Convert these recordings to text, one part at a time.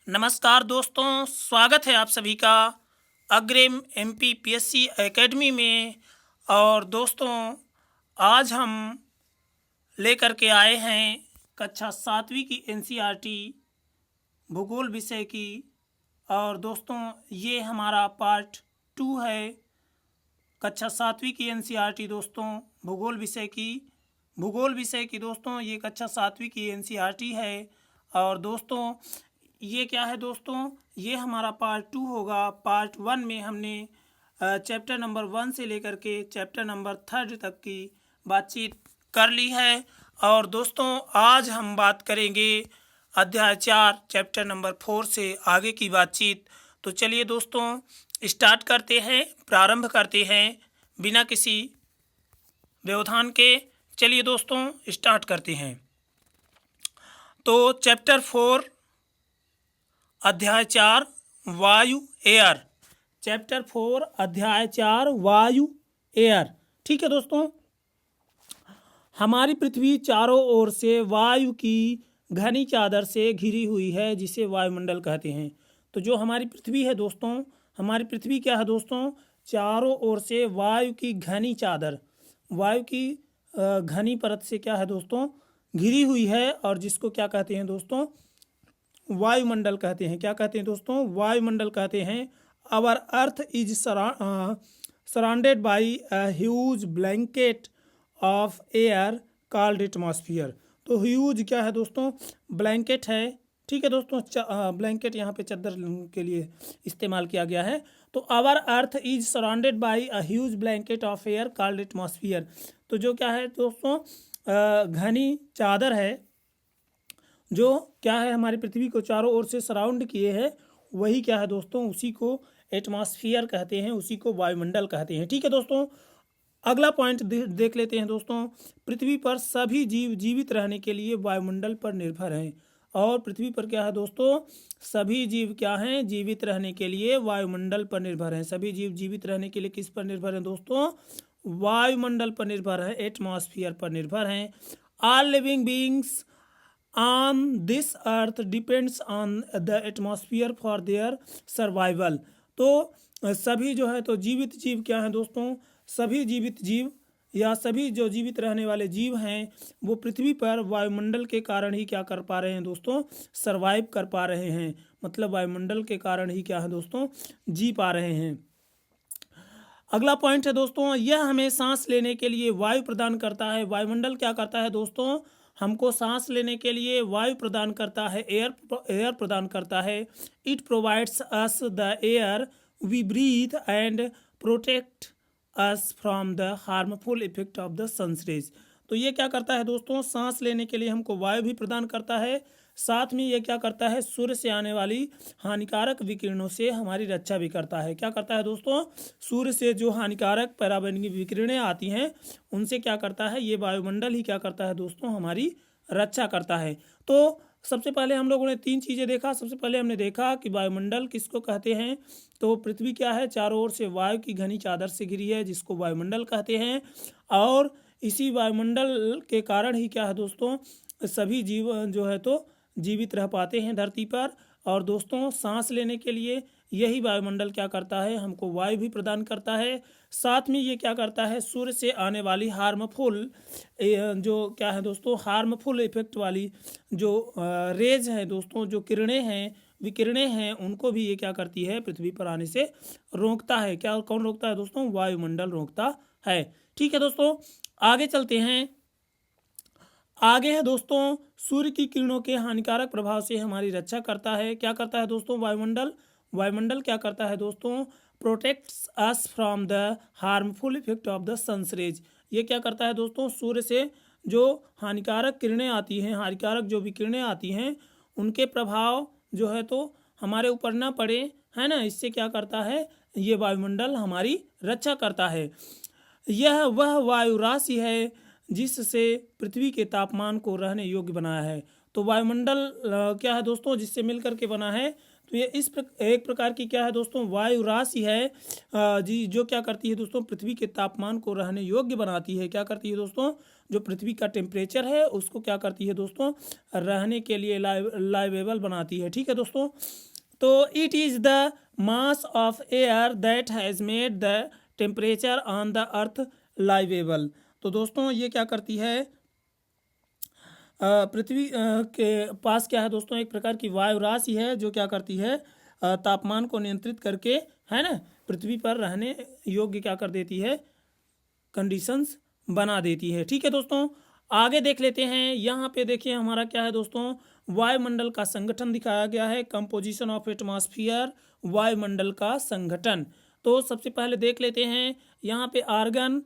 नमस्कार दोस्तों, स्वागत है आप सभी का अग्रिम एमपीपीएससी एकेडमी में। और दोस्तों, आज हम लेकर के आए हैं कक्षा 7वीं की एनसीईआरटी भूगोल विषय की। और दोस्तों, ये हमारा पार्ट 2 है कक्षा 7वीं की एनसीईआरटी दोस्तों भूगोल विषय की दोस्तों, ये कक्षा 7वीं की एनसीईआरटी है। और दोस्तों, ये क्या है दोस्तों, ये हमारा पार्ट 2 होगा। पार्ट 1 में हमने चैप्टर नंबर 1 से लेकर के चैप्टर नंबर 3 तक की बातचीत कर ली है। और दोस्तों, आज हम बात करेंगे अध्याय 4 चैप्टर नंबर 4 से आगे की बातचीत। तो चलिए दोस्तों, स्टार्ट करते हैं, प्रारंभ करते हैं बिना किसी व्यवधान के। चलिए दोस्तों, स्टार्ट करते हैं। तो चैप्टर 4 अध्याय 4 वायु एयर, चैप्टर 4 अध्याय 4 वायु एयर। ठीक है दोस्तों, हमारी पृथ्वी चारों ओर से वायु की घनी चादर से घिरी हुई है, जिसे वायुमंडल कहते हैं। तो जो हमारी पृथ्वी है दोस्तों, हमारी पृथ्वी क्या है दोस्तों, चारों ओर से वायु की घनी चादर, वायु की घनी परत से क्या है दोस्तों, घिरी हुई है। और जिसको क्या कहते हैं दोस्तों, वायुमंडल कहते हैं। क्या कहते हैं दोस्तों, वायुमंडल कहते हैं। Our earth is surrounded by a huge blanket of air called atmosphere. तो ह्यूज क्या है दोस्तों, ब्लैंकेट है। ठीक है दोस्तों, ब्लैंकेट यहाँ पे चादर के लिए इस्तेमाल किया गया है। तो our earth is surrounded by a huge blanket of air called atmosphere. तो जो क्या है दोस्तों, घनी चादर है, जो क्या है हमारी पृथ्वी को चारों ओर से सराउंड किए है, वही क्या है दोस्तों, उसी को एटमॉस्फियर कहते हैं, उसी को वायुमंडल कहते हैं। ठीक है दोस्तों, अगला पॉइंट देख लेते हैं दोस्तों। पृथ्वी पर सभी जीव जीवित रहने के लिए वायुमंडल पर निर्भर हैं। और पृथ्वी पर क्या है दोस्तों, सभी जीव क्या हैं, जीवित रहने के लिए वायुमंडल पर निर्भर हैं। सभी जीव जीवित रहने के लिए किस पर निर्भर हैं दोस्तों, वायुमंडल पर निर्भर है, एटमॉस्फियर पर निर्भर हैं। All living beings on this earth depends on the atmosphere for their survival। तो सभी जो है तो जीवित जीव क्या है दोस्तों, सभी जीवित जीव या सभी जो जीवित रहने वाले जीव हैं, वो पृथ्वी पर वायुमंडल के कारण ही क्या कर पा रहे हैं दोस्तों, सरवाइव कर पा रहे हैं। मतलब वायुमंडल के कारण ही क्या है दोस्तों, जी पा रहे हैं। अगला पॉइंट है दोस्तों, यह हमें सांस लेने के लिए वायु प्रदान करता है। वायुमंडल क्या करता है दोस्तों, हमको सांस लेने के लिए वायु प्रदान करता है, एयर प्रदान करता है। It provides us the air we breathe and protect us from the harmful effect of the sun's rays. तो ये क्या करता है दोस्तों, सांस लेने के लिए हमको वायु भी प्रदान करता है, साथ में ये क्या करता है, सूर्य से आने वाली हानिकारक विकिरणों से हमारी रक्षा भी करता है। क्या करता है दोस्तों, सूर्य से जो हानिकारक पराबैंगनी विकिरणें आती हैं, उनसे क्या करता है, ये वायुमंडल ही क्या करता है दोस्तों, हमारी रक्षा करता है। तो सबसे पहले हम लोगों ने 3 चीज़ें देखा। सबसे पहले हमने देखा कि वायुमंडल किसको कहते हैं। तो पृथ्वी क्या है, चारों ओर से वायु की घनी चादर से घिरी है, जिसको वायुमंडल कहते हैं। और इसी वायुमंडल के कारण ही क्या है दोस्तों, सभी जीव जो है तो जीवित रह पाते हैं धरती पर। और दोस्तों, सांस लेने के लिए यही वायुमंडल क्या करता है, हमको वायु भी प्रदान करता है। साथ में ये क्या करता है, सूर्य से आने वाली हार्मफुल जो क्या है दोस्तों, हार्मफुल इफेक्ट वाली जो रेज है दोस्तों, जो किरणें हैं, विकिरणें हैं, उनको भी ये क्या करती है, पृथ्वी पर आने से रोकता है। क्या, कौन रोकता है दोस्तों, वायुमंडल रोकता है। ठीक है दोस्तों, आगे चलते हैं। आगे है दोस्तों, सूर्य की किरणों के हानिकारक प्रभाव से हमारी रक्षा करता है। क्या करता है दोस्तों, वायुमंडल क्या करता है दोस्तों, protects us from the harmful effect of the sun's rays. ये क्या करता है दोस्तों, सूर्य से जो हानिकारक किरणें आती हैं, हानिकारक जो विकिरणें आती हैं, उनके प्रभाव जो है तो हमारे ऊपर ना पड़े, है ना। इससे क्या करता है, ये वायुमंडल हमारी रक्षा करता है। यह वह वायु राशि है जिससे पृथ्वी के तापमान को रहने योग्य बनाया है। तो वायुमंडल क्या है दोस्तों, जिससे मिलकर के बना है। तो ये एक प्रकार की क्या है दोस्तों, वायु राशि है जी, जो क्या करती है दोस्तों, पृथ्वी के तापमान को रहने योग्य बनाती है। क्या करती है दोस्तों, जो पृथ्वी का टेम्परेचर है उसको क्या करती है दोस्तों, रहने के लिए लाइवेबल बनाती है। ठीक है दोस्तों। तो it is the mass of air that has made the temperature on the earth livable. तो दोस्तों ये क्या करती है, पृथ्वी के पास क्या है दोस्तों, एक प्रकार की वायु राशि है जो क्या करती है, तापमान को नियंत्रित करके, है ना, पृथ्वी पर रहने योग्य क्या कर देती है, कंडीशंस बना देती है। ठीक है दोस्तों। आगे देख लेते हैं। यहाँ पे देखिए हमारा क्या है दोस्तों, वायुमंडल का संगठन दिखाया गया है। कंपोजिशन ऑफ एटमॉस्फेयर, वायुमंडल का संगठन। तो सबसे पहले देख लेते हैं। यहाँ पे आर्गन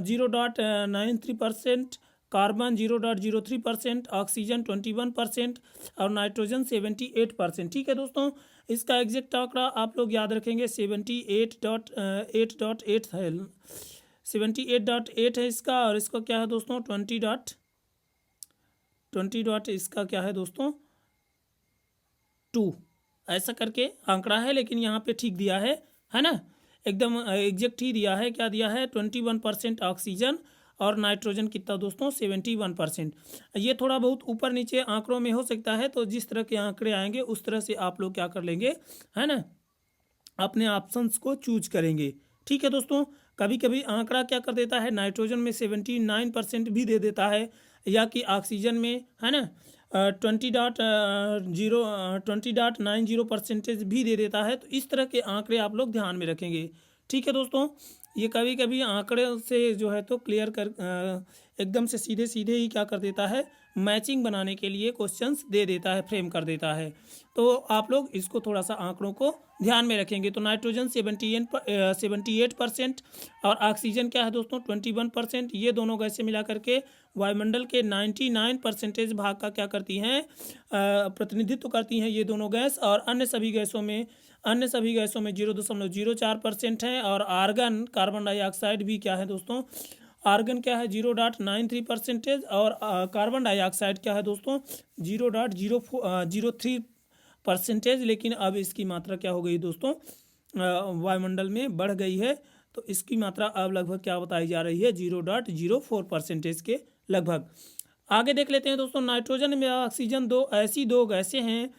0.93%, कार्बन 0.03%, ऑक्सीजन 21% और नाइट्रोजन 78%। ठीक है दोस्तों। इसका एग्जैक्ट आंकड़ा आप लोग याद रखेंगे, 78.8 है, 78.8 है इसका। और इसका क्या है दोस्तों, 20 इसका क्या है दोस्तों, 2 ऐसा करके आंकड़ा है। लेकिन यहाँ पे ठीक दिया है ना, एकदम एग्जैक्ट ही दिया है। क्या दिया है, 21% ऑक्सीजन और नाइट्रोजन कितना दोस्तों, 71%। ये थोड़ा बहुत ऊपर नीचे आंकड़ों में हो सकता है, तो जिस तरह के आंकड़े आएंगे उस तरह से आप लोग क्या कर लेंगे, है ना, अपने ऑप्शंस को चूज करेंगे। ठीक है दोस्तों। कभी कभी आंकड़ा क्या कर देता है, नाइट्रोजन में 79% भी दे देता है, या कि ऑक्सीजन में, है ना, 20.90% भी दे देता है। तो इस तरह के आंकड़े आप लोग ध्यान में रखेंगे। ठीक है दोस्तों। ये कभी कभी आंकड़े से जो है तो क्लियर कर एकदम से सीधे सीधे ही क्या कर देता है, मैचिंग बनाने के लिए क्वेश्चंस दे देता है, फ्रेम कर देता है। तो आप लोग इसको थोड़ा सा आंकड़ों को ध्यान में रखेंगे। तो नाइट्रोजन 78% और ऑक्सीजन क्या है दोस्तों, 21%। ये दोनों गैसें मिला करके वायुमंडल के 99% भाग का क्या करती हैं, प्रतिनिधित्व करती हैं ये दोनों गैस। और अन्य सभी गैसों में 0.04% है। और आर्गन, कार्बन डाइऑक्साइड भी क्या है दोस्तों, आर्गन क्या है 0.93%। और कार्बन डाइऑक्साइड क्या है दोस्तों, 0.03%। लेकिन अब इसकी मात्रा क्या हो गई दोस्तों, वायुमंडल में बढ़ गई है। तो इसकी मात्रा अब लगभग क्या बताई जा रही है, 0.04% के लगभग। आगे देख लेते हैं दोस्तों। नाइट्रोजन में ऑक्सीजन ऐसी दो गैसें हैं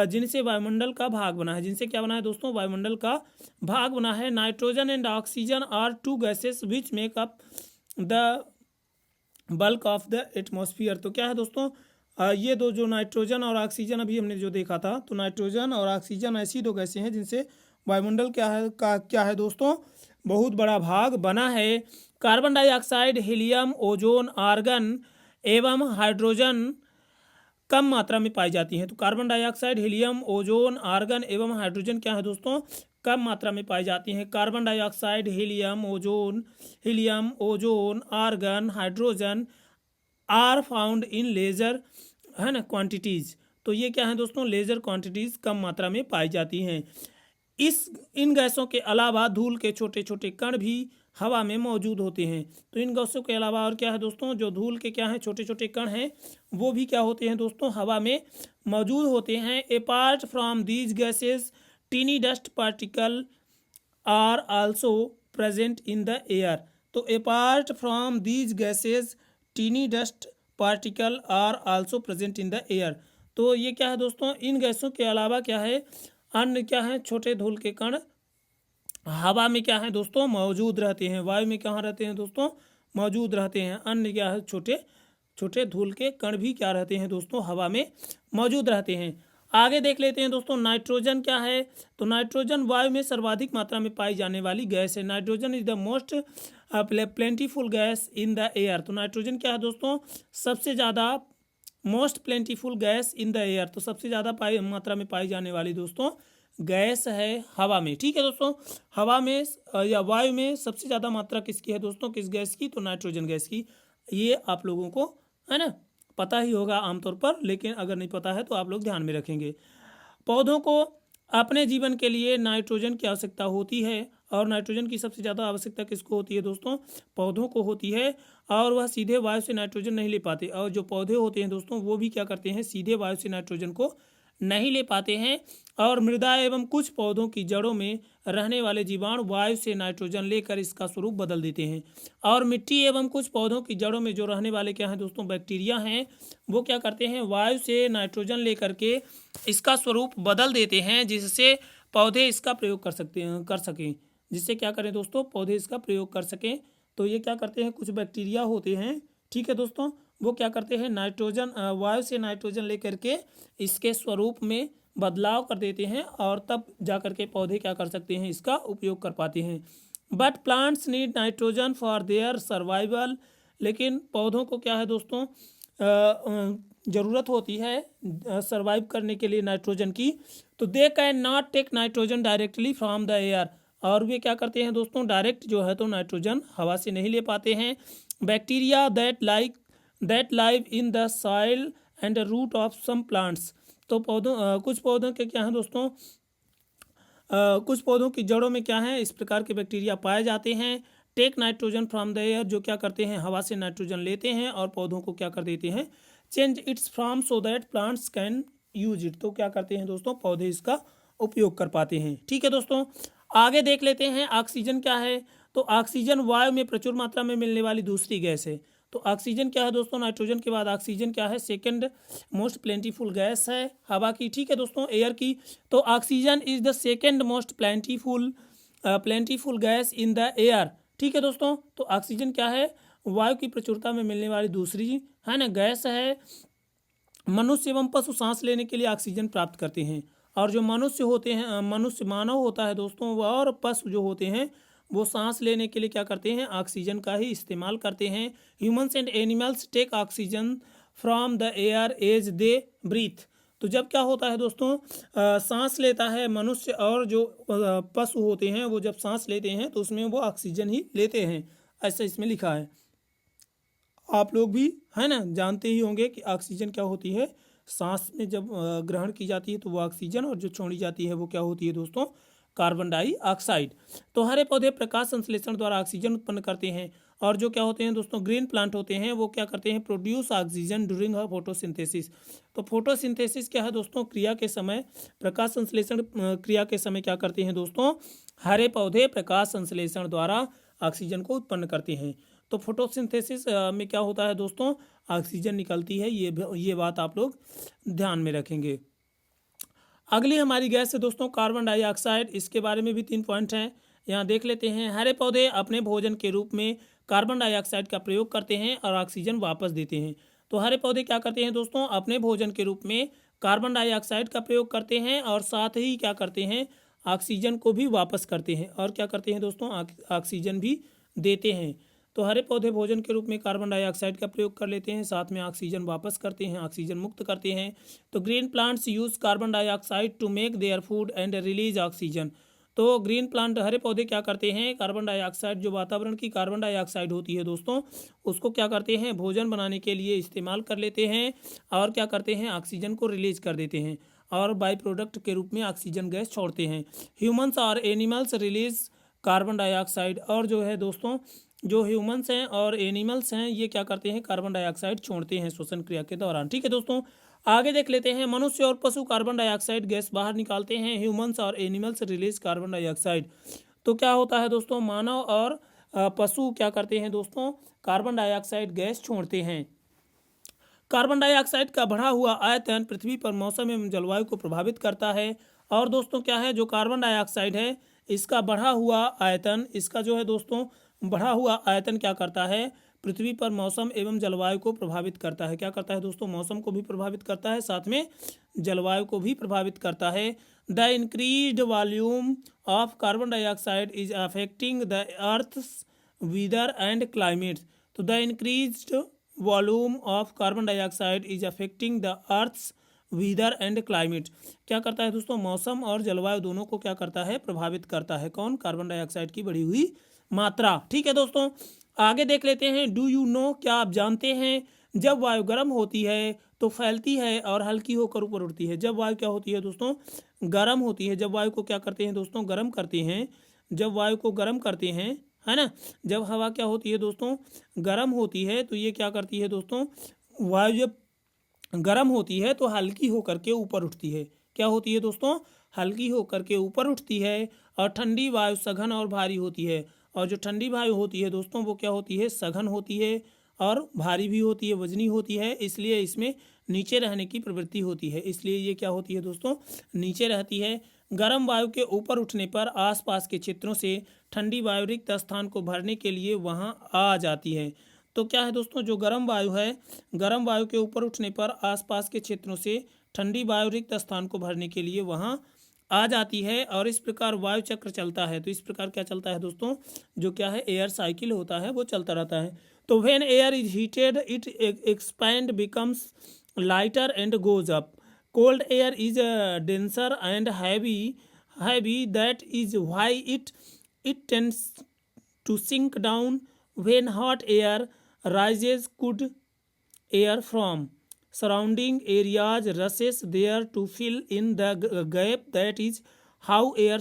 जिनसे वायुमंडल का भाग बना है। जिनसे क्या बना है दोस्तों, वायुमंडल का भाग बना है। Nitrogen and oxygen are 2 gases which make up the bulk of the atmosphere. तो क्या है दोस्तों, ये दो जो नाइट्रोजन और ऑक्सीजन अभी हमने जो देखा था, तो नाइट्रोजन और ऑक्सीजन ऐसी दो गैसें हैं जिनसे वायुमंडल क्या है दोस्तों, बहुत बड़ा भाग बना है। Carbon dioxide, helium, ozone, argon एवं हाइड्रोजन कम मात्रा में पाई जाती हैं। तो carbon dioxide, helium, ozone, argon एवं हाइड्रोजन क्या है दोस्तों, कम मात्रा में पाई जाती हैं। Carbon dioxide, helium, ozone, argon, hydrogen are found in lesser, है ना, क्वांटिटीज़। तो ये क्या है दोस्तों, लेजर क्वांटिटीज़ कम मात्रा में पाई जाती हैं। इन गैसों के अलावा धूल के छोटे छोटे कण भी हवा में मौजूद होते हैं। तो इन गैसों के अलावा और क्या है दोस्तों, जो धूल के क्या हैं छोटे छोटे कण हैं, वो भी क्या होते हैं दोस्तों, हवा में मौजूद होते हैं। Apart from these gases tiny dust particle are also present in the air. तो apart from these gases tiny dust particle are also present in the air. तो ये क्या है दोस्तों, इन गैसों के अलावा क्या है, अन्य क्या है, छोटे धूल के कण हवा में क्या है दोस्तों, मौजूद रहते हैं। वायु में कहाँ रहते हैं दोस्तों, मौजूद रहते हैं। अन्य क्या है, छोटे छोटे धूल के कण भी क्या रहते हैं दोस्तों, हवा में मौजूद रहते हैं। आगे देख लेते हैं दोस्तों, नाइट्रोजन क्या है। तो नाइट्रोजन वायु में सर्वाधिक मात्रा में पाई जाने वाली गैस है। Nitrogen is the most plentiful gas in the air. तो नाइट्रोजन क्या है दोस्तों, सबसे ज़्यादा most plentiful gas in the air. तो सबसे ज़्यादा मात्रा में पाई जाने वाली दोस्तों गैस है हवा में। ठीक है दोस्तों। हवा में या वायु में सबसे ज़्यादा मात्रा किसकी है दोस्तों, किस गैस की, तो नाइट्रोजन गैस की। ये आप लोगों को है ना पता ही होगा आमतौर पर, लेकिन अगर नहीं पता है तो आप लोग ध्यान में रखेंगे। पौधों को अपने जीवन के लिए नाइट्रोजन की आवश्यकता होती है और नाइट्रोजन की सबसे ज़्यादा आवश्यकता किसको होती है दोस्तों? पौधों को होती है, और वह सीधे वायु से नाइट्रोजन नहीं ले पाते। और जो पौधे होते हैं दोस्तों वो भी क्या करते हैं? सीधे वायु से नाइट्रोजन को नहीं ले पाते हैं। और मृदा एवं कुछ पौधों की जड़ों में रहने वाले जीवाणु वायु से नाइट्रोजन लेकर इसका स्वरूप बदल देते हैं। और मिट्टी एवं कुछ पौधों की जड़ों में जो रहने वाले क्या हैं दोस्तों? बैक्टीरिया हैं, वो क्या करते हैं? वायु से नाइट्रोजन लेकर के इसका स्वरूप बदल देते हैं, जिससे पौधे इसका प्रयोग कर सकें। जिससे क्या करें दोस्तों? पौधे इसका प्रयोग कर सकें। तो ये क्या करते हैं? कुछ बैक्टीरिया होते हैं, ठीक है दोस्तों, वो क्या करते हैं? नाइट्रोजन वायु से नाइट्रोजन लेकर के इसके स्वरूप में बदलाव कर देते हैं, और तब जा कर के पौधे क्या कर सकते हैं? इसका उपयोग कर पाते हैं। But plants need nitrogen for their survival. लेकिन पौधों को क्या है दोस्तों? ज़रूरत होती है सर्वाइव करने के लिए नाइट्रोजन की। तो they can not take nitrogen directly from the air. और वे क्या करते हैं दोस्तों? डायरेक्ट जो है तो नाइट्रोजन हवा से नहीं ले पाते हैं। Bacteria that live in the soil and root of some plants. तो कुछ पौधों के क्या हैं दोस्तों? कुछ पौधों की जड़ों में क्या है? इस प्रकार के बैक्टीरिया पाए जाते हैं। Take nitrogen from the air, जो क्या करते हैं? हवा से नाइट्रोजन लेते हैं और पौधों को क्या कर देते हैं? Change it's from so that plants can use it. तो क्या करते हैं दोस्तों? पौधे इसका उपयोग कर पाते हैं। ठीक है दोस्तों, आगे देख लेते हैं ऑक्सीजन क्या है। तो ऑक्सीजन वायु में प्रचुर मात्रा में मिलने वाली दूसरी गैस है। तो ऑक्सीजन क्या है दोस्तों? नाइट्रोजन के बाद ऑक्सीजन क्या है? सेकंड मोस्ट प्लेंटीफुल गैस है हवा की, ठीक है दोस्तों, एयर की। तो oxygen is the second most plentiful gas in the air, ठीक है दोस्तों। तो ऑक्सीजन क्या है? वायु की प्रचुरता में मिलने वाली दूसरी है ना गैस है। मनुष्य एवं पशु सांस लेने के लिए ऑक्सीजन प्राप्त करते हैं। और जो मनुष्य होते हैं, मानव होता है दोस्तों, वह और पशु जो होते हैं वो सांस लेने के लिए क्या करते हैं? ऑक्सीजन का ही इस्तेमाल करते हैं। Humans and animals take oxygen from the air as they breathe. तो जब क्या होता है दोस्तों? सांस लेता है मनुष्य, और जो पशु होते हैं वो जब सांस लेते हैं तो उसमें वो ऑक्सीजन ही लेते हैं, ऐसा इसमें लिखा है। आप लोग भी है ना जानते ही होंगे कि ऑक्सीजन क्या होती है। सांस में जब ग्रहण की जाती है तो वो ऑक्सीजन, और जो छोड़ी जाती है वो क्या होती है दोस्तों? Carbon dioxide. तो हरे पौधे प्रकाश संश्लेषण द्वारा ऑक्सीजन उत्पन्न करते हैं। और जो क्या होते हैं दोस्तों? ग्रीन प्लांट होते हैं, वो क्या करते हैं? Produce oxygen during photosynthesis. तो फोटोसिंथेसिस क्या है दोस्तों? क्रिया के समय, प्रकाश संश्लेषण क्रिया के समय क्या करते हैं दोस्तों? हरे पौधे प्रकाश संश्लेषण द्वारा ऑक्सीजन को उत्पन्न करते हैं। तो फोटोसिंथेसिस में क्या होता है दोस्तों? ऑक्सीजन निकलती है। ये बात आप लोग ध्यान में रखेंगे। अगली हमारी गैस है दोस्तों कार्बन डाइऑक्साइड। इसके बारे में भी 3 पॉइंट हैं, यहाँ देख लेते हैं। हरे पौधे अपने भोजन के रूप में कार्बन डाइऑक्साइड का प्रयोग करते हैं और ऑक्सीजन वापस देते हैं। तो हरे पौधे क्या करते हैं दोस्तों? अपने भोजन के रूप में कार्बन डाइऑक्साइड का प्रयोग करते हैं, और साथ ही क्या करते हैं? ऑक्सीजन को भी वापस करते हैं। और क्या करते हैं दोस्तों? ऑक्सीजन भी देते हैं। तो हरे पौधे भोजन के रूप में कार्बन डाइऑक्साइड का प्रयोग कर लेते हैं, साथ में ऑक्सीजन वापस करते हैं, ऑक्सीजन मुक्त करते हैं। तो green plants use carbon dioxide to make their food and release oxygen. तो ग्रीन प्लांट, हरे पौधे क्या करते हैं? कार्बन डाइऑक्साइड, जो वातावरण की कार्बन डाइऑक्साइड होती है दोस्तों, उसको क्या करते हैं? भोजन बनाने के लिए इस्तेमाल कर लेते हैं, और क्या करते हैं? ऑक्सीजन को रिलीज कर देते हैं, और बाई प्रोडक्ट के रूप में ऑक्सीजन गैस छोड़ते हैं। ह्यूमन्स और एनिमल्स रिलीज कार्बन डाइऑक्साइड। और जो है दोस्तों, जो ह्यूमन्स हैं और एनिमल्स हैं, ये क्या करते हैं? कार्बन डाइऑक्साइड छोड़ते हैं श्वसन क्रिया के दौरान, ठीक है दोस्तों। आगे देख लेते हैं। मनुष्य और पशु कार्बन डाइऑक्साइड गैस बाहर निकालते हैं। ह्यूमन्स और एनिमल्स रिलीज कार्बन डाइऑक्साइड। तो क्या होता है दोस्तों? मानव और पशु क्या करते हैं दोस्तों? कार्बन डाइऑक्साइड गैस छोड़ते हैं। कार्बन डाइऑक्साइड का बढ़ा हुआ आयतन पृथ्वी पर मौसम एवं जलवायु को प्रभावित करता है। और दोस्तों क्या है? जो कार्बन डाइऑक्साइड है, इसका बढ़ा हुआ आयतन, इसका जो है दोस्तों बढ़ा हुआ आयतन क्या करता है? पृथ्वी पर मौसम एवं जलवायु को प्रभावित करता है। क्या करता है दोस्तों? मौसम को भी प्रभावित करता है, साथ में जलवायु को भी प्रभावित करता है। The increased volume of carbon dioxide is affecting the earth's weather and climate. तो the increased volume of carbon dioxide is affecting the earth's weather and climate. क्या करता है दोस्तों? मौसम और जलवायु दोनों को क्या करता है? प्रभावित करता है। कौन? कार्बन डाइऑक्साइड की बढ़ी हुई मात्रा, ठीक है दोस्तों। आगे देख लेते हैं। डू यू नो, क्या आप जानते हैं? जब वायु गर्म होती है तो फैलती है और हल्की होकर ऊपर उड़ती है। जब वायु क्या होती है दोस्तों? गर्म होती है। जब वायु को क्या करते हैं दोस्तों? गर्म करते हैं। जब वायु को गर्म करते हैं, है ना, जब हवा क्या होती है दोस्तों, गर्म होती है, तो ये क्या करती है दोस्तों, वायु जब गर्म होती है तो हल्की होकर के ऊपर उठती है। क्या होती है दोस्तों, हल्की होकर के ऊपर उठती है। और ठंडी वायु सघन और भारी होती है। और जो ठंडी वायु होती है दोस्तों वो क्या होती है, सघन होती है और भारी भी होती है, वजनी होती है, इसलिए इसमें नीचे रहने की प्रवृत्ति होती है, इसलिए ये क्या होती है दोस्तों, नीचे रहती है। गर्म वायु के ऊपर उठने पर आसपास के क्षेत्रों से ठंडी वायु रिक्त स्थान को भरने के लिए वहां आ जाती है। तो क्या है दोस्तों, जो गर्म वायु है, गर्म वायु के ऊपर उठने पर आसपास के क्षेत्रों से ठंडी वायु रिक्त स्थान को भरने के लिए वहां आ जाती है और इस प्रकार वायु चक्र चलता है। तो इस प्रकार क्या चलता है दोस्तों, जो क्या है एयर साइकिल होता है वो चलता रहता है। तो when air is heated it expand becomes lighter and goes up. Cold air is denser and heavy that is why it tends to sink down. When hot air rises could air from surrounding areas rushes there to fill in the gap, that is how air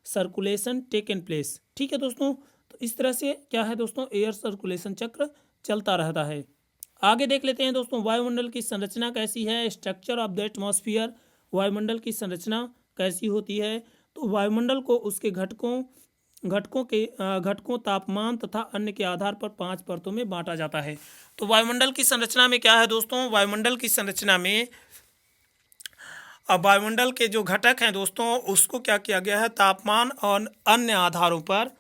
circulation taken place। ठीक है दोस्तों, तो इस तरह से क्या है दोस्तों, एयर सर्कुलेशन चक्र चलता रहता है। आगे देख लेते हैं दोस्तों, वायुमंडल की संरचना कैसी है, स्ट्रक्चर ऑफ द एटमॉस्फेयर। वायुमंडल की संरचना कैसी होती है, तो वायुमंडल को उसके घटकों तापमान तथा अन्य के आधार पर 5 परतों में बांटा जाता है। तो वायुमंडल की संरचना में क्या है दोस्तों, वायुमंडल की संरचना में अब वायुमंडल के जो घटक हैं दोस्तों उसको क्या किया गया है, तापमान और अन्य आधारों पर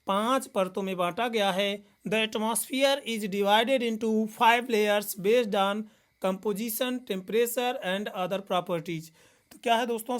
5 परतों में बांटा गया है। The atmosphere is divided into 5 layers based on composition, temperature and other properties. तो क्या है दोस्तों,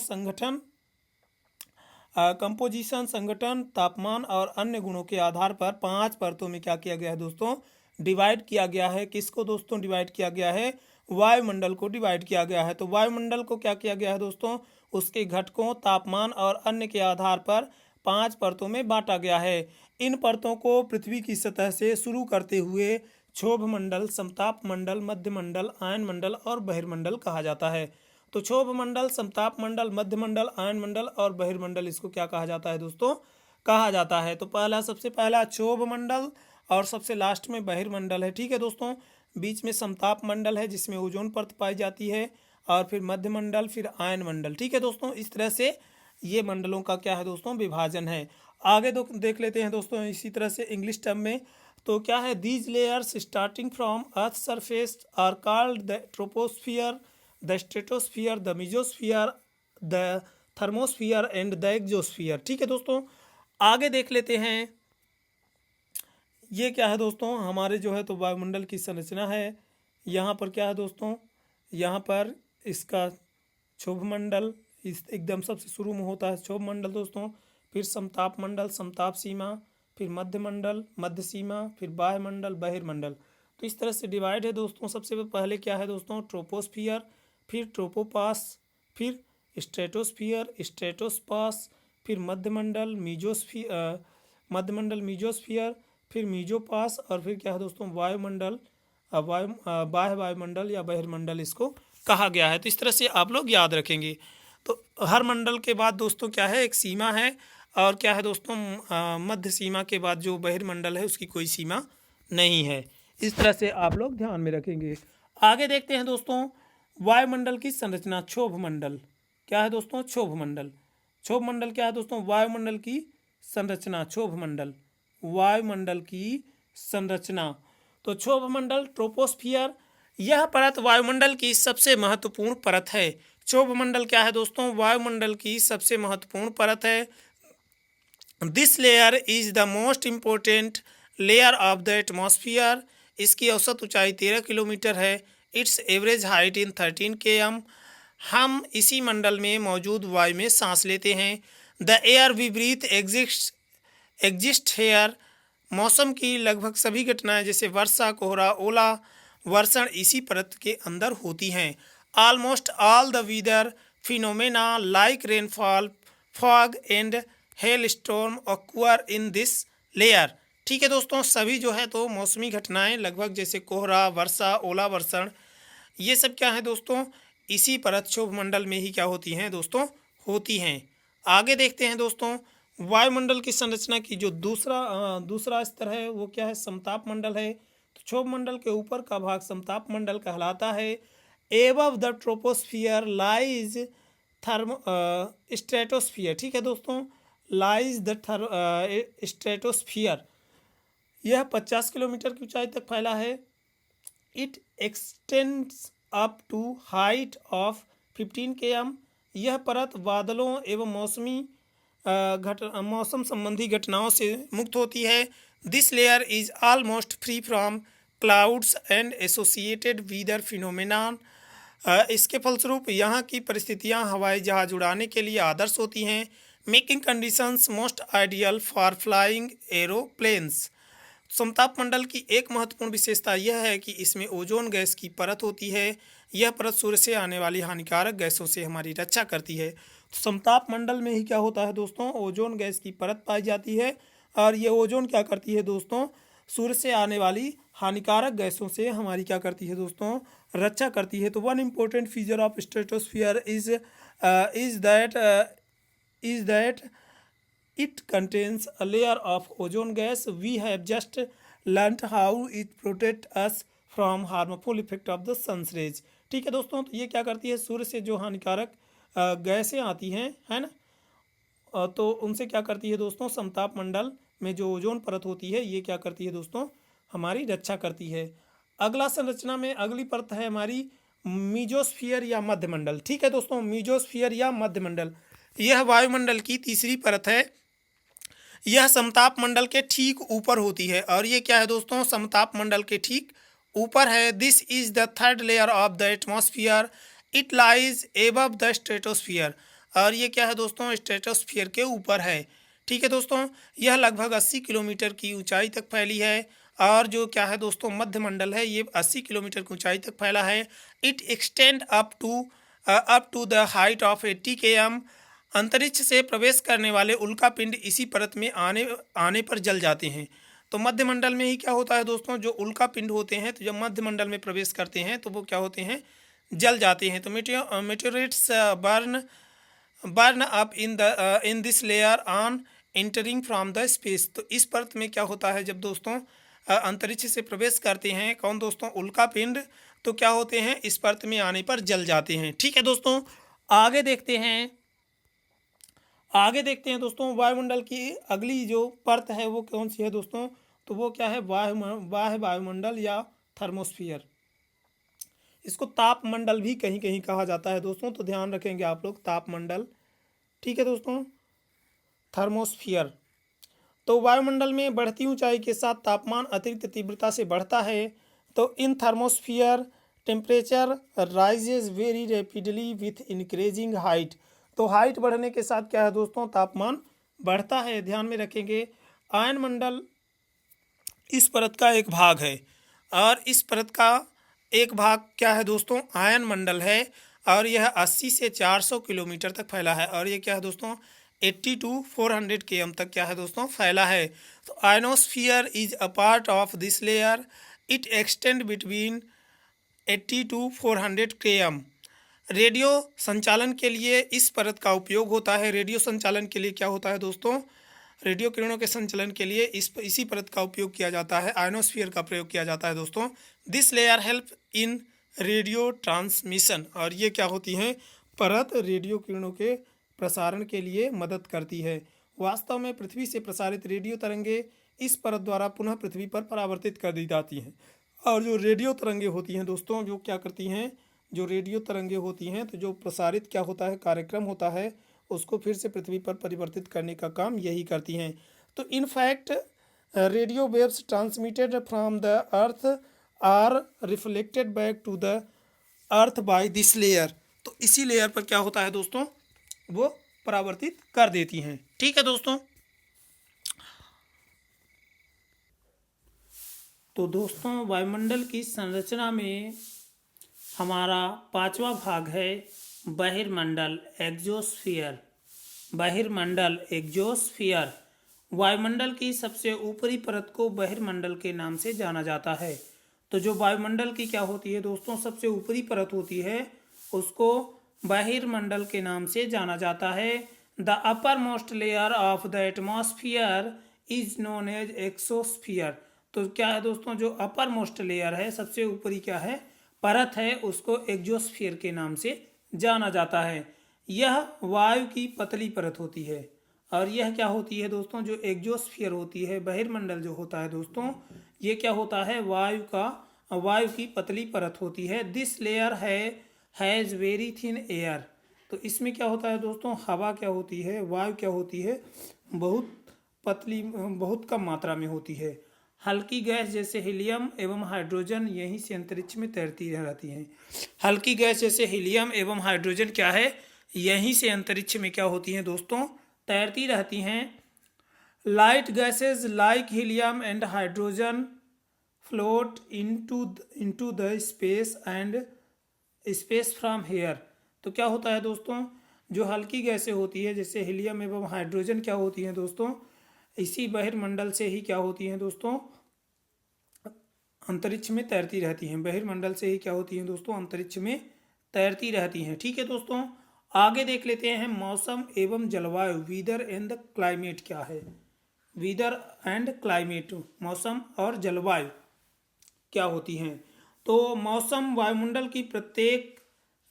कंपोजिशन, संगठन, तापमान और अन्य गुणों के आधार पर 5 परतों में क्या किया गया है दोस्तों, डिवाइड किया गया है। किसको दोस्तों डिवाइड किया गया है, वायुमंडल को डिवाइड किया गया है। तो वायुमंडल को क्या किया गया है दोस्तों, उसके घटकों, तापमान और अन्य के आधार पर 5 परतों में बांटा गया है। इन परतों को पृथ्वी की सतह से शुरू करते हुए क्षोभ मंडल, समताप मंडल, मध्य मंडल, आयन मंडल और बहिर्मंडल कहा जाता है। तो क्षोभ मंडल, समताप मंडल, मध्य मंडल, आयन मंडल और बहिर्मंडल, इसको क्या कहा जाता है दोस्तों, कहा जाता है। तो सबसे पहला क्षोभ मंडल और सबसे लास्ट में बहिर्मंडल है। ठीक है दोस्तों, बीच में समताप मंडल है जिसमें ओजोन परत पाई जाती है, और फिर मध्य मंडल, फिर आयन मंडल। ठीक है दोस्तों, इस तरह से ये मंडलों का क्या है दोस्तों, विभाजन है। आगे देख लेते हैं दोस्तों इसी तरह से इंग्लिश टर्म में। तो क्या है, these layers starting from earth surface are called the troposphere, the stratosphere, the mesosphere, the thermosphere and the exosphere. ठीक है दोस्तों, आगे देख लेते हैं। ये क्या है दोस्तों, हमारे जो है तो वायुमंडल की संरचना है। यहाँ पर क्या है दोस्तों, यहाँ पर इसका क्षोभ मंडल इस एकदम सबसे शुरू में होता है क्षोभ मंडल दोस्तों, फिर समताप मंडल, समताप सीमा, फिर मध्य मंडल, मध्य सीमा, फिर बाह्य मंडल, बहिर्मंडल। तो इस तरह से डिवाइड है दोस्तों। सबसे पहले क्या है दोस्तों, ट्रोपोस्फियर, फिर ट्रोपोपास, फिर स्ट्रेटोस्फियर, स्ट्रेटोस्पास, फिर मध्य मंडल, मीजोस्फियर, फिर मीजोपास, और फिर क्या है दोस्तों, वायुमंडल, बाह्य वायुमंडल या बहिर्मंडल इसको कहा गया है। तो इस तरह से आप लोग याद रखेंगे। तो हर मंडल के बाद दोस्तों क्या है, एक सीमा है, और क्या है दोस्तों, मध्य सीमा के बाद जो बहिर्मंडल है उसकी कोई सीमा नहीं है। इस तरह से आप लोग ध्यान में रखेंगे। आगे देखते हैं दोस्तों, वायुमंडल की संरचना। क्षोभ मंडल क्या है दोस्तों, क्षोभ मंडल। क्षोभ मंडल क्या है दोस्तों, वायुमंडल की संरचना। क्षोभ मंडल, वायुमंडल की संरचना। तो क्षोभ मंडल, ट्रोपोस्फियर, यह परत वायुमंडल की सबसे महत्वपूर्ण परत है। क्षोभ मंडल क्या है दोस्तों, वायुमंडल की सबसे महत्वपूर्ण परत है। This layer is the most important layer of the atmosphere. इसकी औसत ऊंचाई 13 किलोमीटर है। It's average height in 13 km। हम इसी मंडल में मौजूद वायु में सांस लेते हैं। The air we breathe exist here. मौसम की लगभग सभी घटनाएं जैसे वर्षा, कोहरा, ओला वर्षण इसी परत के अंदर होती हैं। Almost all the weather phenomena like rainfall, fog and hail storm occur in this layer. ठीक है दोस्तों, सभी जो है तो मौसमी घटनाएं लगभग जैसे कोहरा, वर्षा, ओला वर्षण, ये सब क्या है दोस्तों, इसी परत क्षोभ मंडल में ही क्या होती हैं दोस्तों, होती हैं। आगे देखते हैं दोस्तों, वायुमंडल की संरचना की जो दूसरा स्तर है वो क्या है, समताप मंडल है। तो क्षोभ मंडल के ऊपर का भाग समताप मंडल कहलाता है। एबव द ट्रोपोस्फियर लाइज थर्म स्ट्रेटोस्फियर, ठीक है दोस्तों, लाइज द स्ट्रेटोस्फियर, यह 50 किलोमीटर की ऊंचाई तक फैला है। It extends up to height of 15 km। यह परत बादलों एवं मौसम संबंधी घटनाओं से मुक्त होती है। This layer is almost free from clouds and associated weather phenomenon. इसके फलस्वरूप यहाँ की परिस्थितियाँ हवाई जहाज उड़ाने के लिए आदर्श होती हैं। Making conditions most ideal for flying aeroplanes. समताप मंडल की एक महत्वपूर्ण विशेषता यह है कि इसमें ओजोन गैस की परत होती है। यह परत सूर्य से आने वाली हानिकारक गैसों से हमारी रक्षा करती है। तो समताप मंडल में ही क्या होता है दोस्तों, ओजोन गैस की परत पाई जाती है। और ये ओजोन क्या करती है दोस्तों, सूर्य से आने वाली हानिकारक गैसों से हमारी क्या करती है दोस्तों, रक्षा करती है। तो one important feature of stratosphere is that it contains a layer of ozone gas. We have just learnt how it protects us from harmful effect of the sun's rays। ठीक है दोस्तों, तो ये क्या करती है, सूर्य से जो हानिकारक गैसें आती हैं, है ना, तो उनसे क्या करती है दोस्तों, समताप मंडल में जो ओजोन परत होती है ये क्या करती है दोस्तों, हमारी रक्षा करती है। अगला संरचना में अगली परत है हमारी मीजोस्फियर या मध्यमंडल। ठीक है दोस्तों, मीजोस्फियर या मध्यमंडल यह वायुमंडल की तीसरी परत है। यह समताप मंडल के ठीक ऊपर होती है। और ये क्या है दोस्तों, समताप मंडल के ठीक ऊपर है। This is the third layer of the atmosphere. It lies above the stratosphere. और ये क्या है दोस्तों, स्ट्रेटोस्फियर के ऊपर है। ठीक है दोस्तों, यह लगभग 80 किलोमीटर की ऊंचाई तक फैली है। और जो क्या है दोस्तों, मध्य मंडल है, ये 80 किलोमीटर की ऊंचाई तक फैला है। It extend up to the height of 80 km। अंतरिक्ष से प्रवेश करने वाले उल्कापिंड इसी परत में आने पर जल जाते हैं। तो मध्यमंडल में ही क्या होता है दोस्तों, जो उल्कापिंड होते हैं तो जब मध्यमंडल में प्रवेश करते हैं तो वो क्या होते हैं, जल जाते हैं। तो meteorites burn up in this layer on entering from the space. तो इस परत में क्या होता है, जब दोस्तों अंतरिक्ष से प्रवेश करते हैं कौन दोस्तों, उल्कापिंड, तो क्या होते हैं, इस परत में आने पर जल जाते हैं। ठीक है दोस्तों, आगे देखते हैं दोस्तों, वायुमंडल की अगली जो परत है वो कौन सी है दोस्तों, तो वो क्या है, बाह्य वायुमंडल या थर्मोस्फियर। इसको तापमंडल भी कहीं कहीं कहा जाता है दोस्तों, तो ध्यान रखेंगे आप लोग, तापमंडल। ठीक है दोस्तों, थर्मोस्फियर। तो वायुमंडल में बढ़ती ऊंचाई के साथ तापमान अतिरिक्त तीव्रता से बढ़ता है। तो in thermosphere temperature rises very rapidly with increasing height. तो हाइट बढ़ने के साथ क्या है दोस्तों, तापमान बढ़ता है। ध्यान में रखेंगे, आयन मंडल इस परत का एक भाग है। और इस परत का एक भाग क्या है दोस्तों, आयन मंडल है। और यह 80 से 400 किलोमीटर तक फैला है। और ये क्या है दोस्तों, 80 to 400 km तक क्या है दोस्तों, फैला है। तो ionosphere is a part of this layer. It extend between 80 to 400 km। Radio संचालन के लिए इस परत का उपयोग होता है। रेडियो संचालन के लिए क्या होता है दोस्तों, रेडियो किरणों के संचालन के लिए इसी परत का उपयोग किया जाता है, आयनोस्फीयर का प्रयोग किया जाता है दोस्तों। This layer help in radio transmission. और ये क्या होती हैं, परत रेडियो किरणों के प्रसारण के लिए मदद करती है। वास्तव में पृथ्वी से प्रसारित रेडियो तरंगे इस परत द्वारा पुनः पृथ्वी पर परावर्तित कर दी जाती हैं। और जो रेडियो तरंगे होती हैं दोस्तों, जो क्या करती हैं, जो रेडियो तरंगे होती हैं, तो जो प्रसारित क्या होता है, कार्यक्रम होता है, उसको फिर से पृथ्वी पर परिवर्तित करने का काम यही करती हैं। तो in fact radio waves transmitted from the earth are reflected back to the earth by this layer. तो इसी लेयर पर क्या होता है दोस्तों, वो परावर्तित कर देती हैं। ठीक है दोस्तों, तो दोस्तों वायुमंडल की संरचना में हमारा पांचवा भाग है बहिर्मंडल, एग्जोस्फियर। बहिर्मंडल, एग्जोस्फियर। वायुमंडल की सबसे ऊपरी परत को बहिर्मंडल के नाम से जाना जाता है। तो जो वायुमंडल की क्या होती है दोस्तों, सबसे ऊपरी परत होती है, उसको बहिर्मंडल के नाम से जाना जाता है। The uppermost layer of the atmosphere is known as exosphere. तो क्या है दोस्तों, जो अपर मोस्ट लेयर है, सबसे ऊपरी क्या है, परत है, उसको एक्सोस्फियर के नाम से जाना जाता है। यह वायु की पतली परत होती है। और यह क्या होती है दोस्तों, जो एक्सोस्फियर होती है, बहिर्मंडल जो होता है दोस्तों, ये क्या होता है, वायु की पतली परत होती है। This layer has very thin air. तो इसमें क्या होता है दोस्तों, हवा क्या होती है, वायु क्या होती है, बहुत पतली, बहुत कम मात्रा में होती है। हल्की गैस जैसे हीलियम एवं हाइड्रोजन यहीं से अंतरिक्ष में तैरती रहती हैं। हल्की गैस जैसे हीलियम एवं हाइड्रोजन क्या है, यहीं से अंतरिक्ष में क्या होती हैं दोस्तों, तैरती रहती हैं। Light gases like helium and hydrogen float into the space and space from here. तो क्या होता है दोस्तों, जो हल्की गैसें होती है जैसे हीलियम एवं हाइड्रोजन क्या होती हैं दोस्तों, इसी बहिर्मंडल से ही क्या होती हैं दोस्तों, अंतरिक्ष में तैरती रहती हैं। बहिर्मंडल से ही क्या होती हैं दोस्तों, अंतरिक्ष में तैरती रहती हैं। ठीक है दोस्तों, आगे देख लेते हैं मौसम एवं जलवायु, वीदर एंड द क्लाइमेट क्या है। वीदर एंड क्लाइमेट, मौसम और जलवायु क्या होती हैं। तो मौसम वायुमंडल की प्रत्येक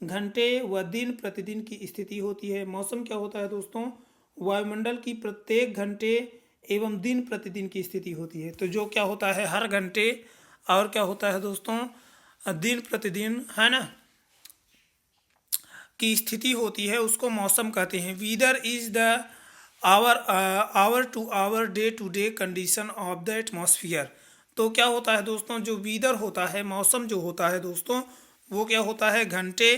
घंटे व दिन प्रतिदिन की स्थिति होती है। मौसम क्या होता है दोस्तों, वायुमंडल की प्रत्येक घंटे एवं दिन प्रतिदिन की स्थिति होती है। तो जो क्या होता है, हर घंटे और क्या होता है दोस्तों, दिन प्रतिदिन, है ना, की स्थिति होती है, उसको मौसम कहते हैं। Weather is the hour to hour day to day condition of the atmosphere. तो क्या होता है दोस्तों, जो वीदर होता है, मौसम जो होता है दोस्तों, वो क्या होता है, घंटे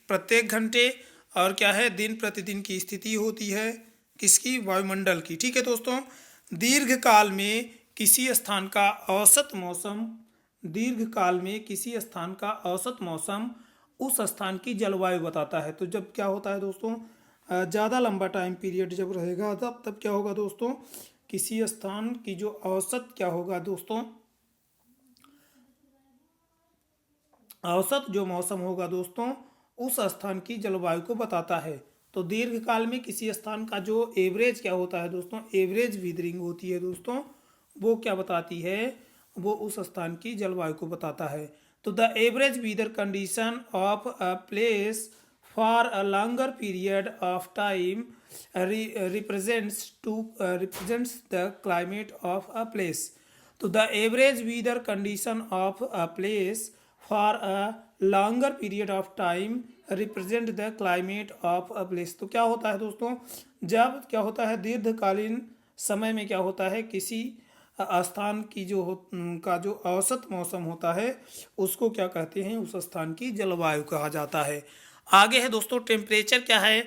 प्रत्येक घंटे और क्या है, दिन प्रतिदिन की स्थिति होती है, किसकी, वायुमंडल की। ठीक है दोस्तों, दीर्घकाल में किसी स्थान का औसत मौसम, दीर्घकाल में किसी स्थान का औसत मौसम उस स्थान की जलवायु बताता है। तो जब क्या होता है दोस्तों, ज़्यादा लंबा टाइम पीरियड जब रहेगा तब क्या होगा दोस्तों, किसी स्थान की जो औसत क्या होगा दोस्तों, औसत जो मौसम होगा दोस्तों, उस स्थान की जलवायु को बताता है। तो दीर्घकाल में किसी स्थान का जो एवरेज क्या होता है दोस्तों, एवरेज वीदरिंग होती है दोस्तों, वो क्या बताती है, वो उस स्थान की जलवायु को बताता है। तो the average weather condition of a place for a longer period of time represents the climate of a place. तो the average weather condition of a place for a longer period of time represent the climate of a place. तो क्या होता है दोस्तों, जब क्या होता है, दीर्घकालीन समय में क्या होता है, किसी स्थान की का जो औसत मौसम होता है, उसको क्या कहते हैं, उस स्थान की जलवायु कहा जाता है। आगे है दोस्तों टेम्परेचर क्या है।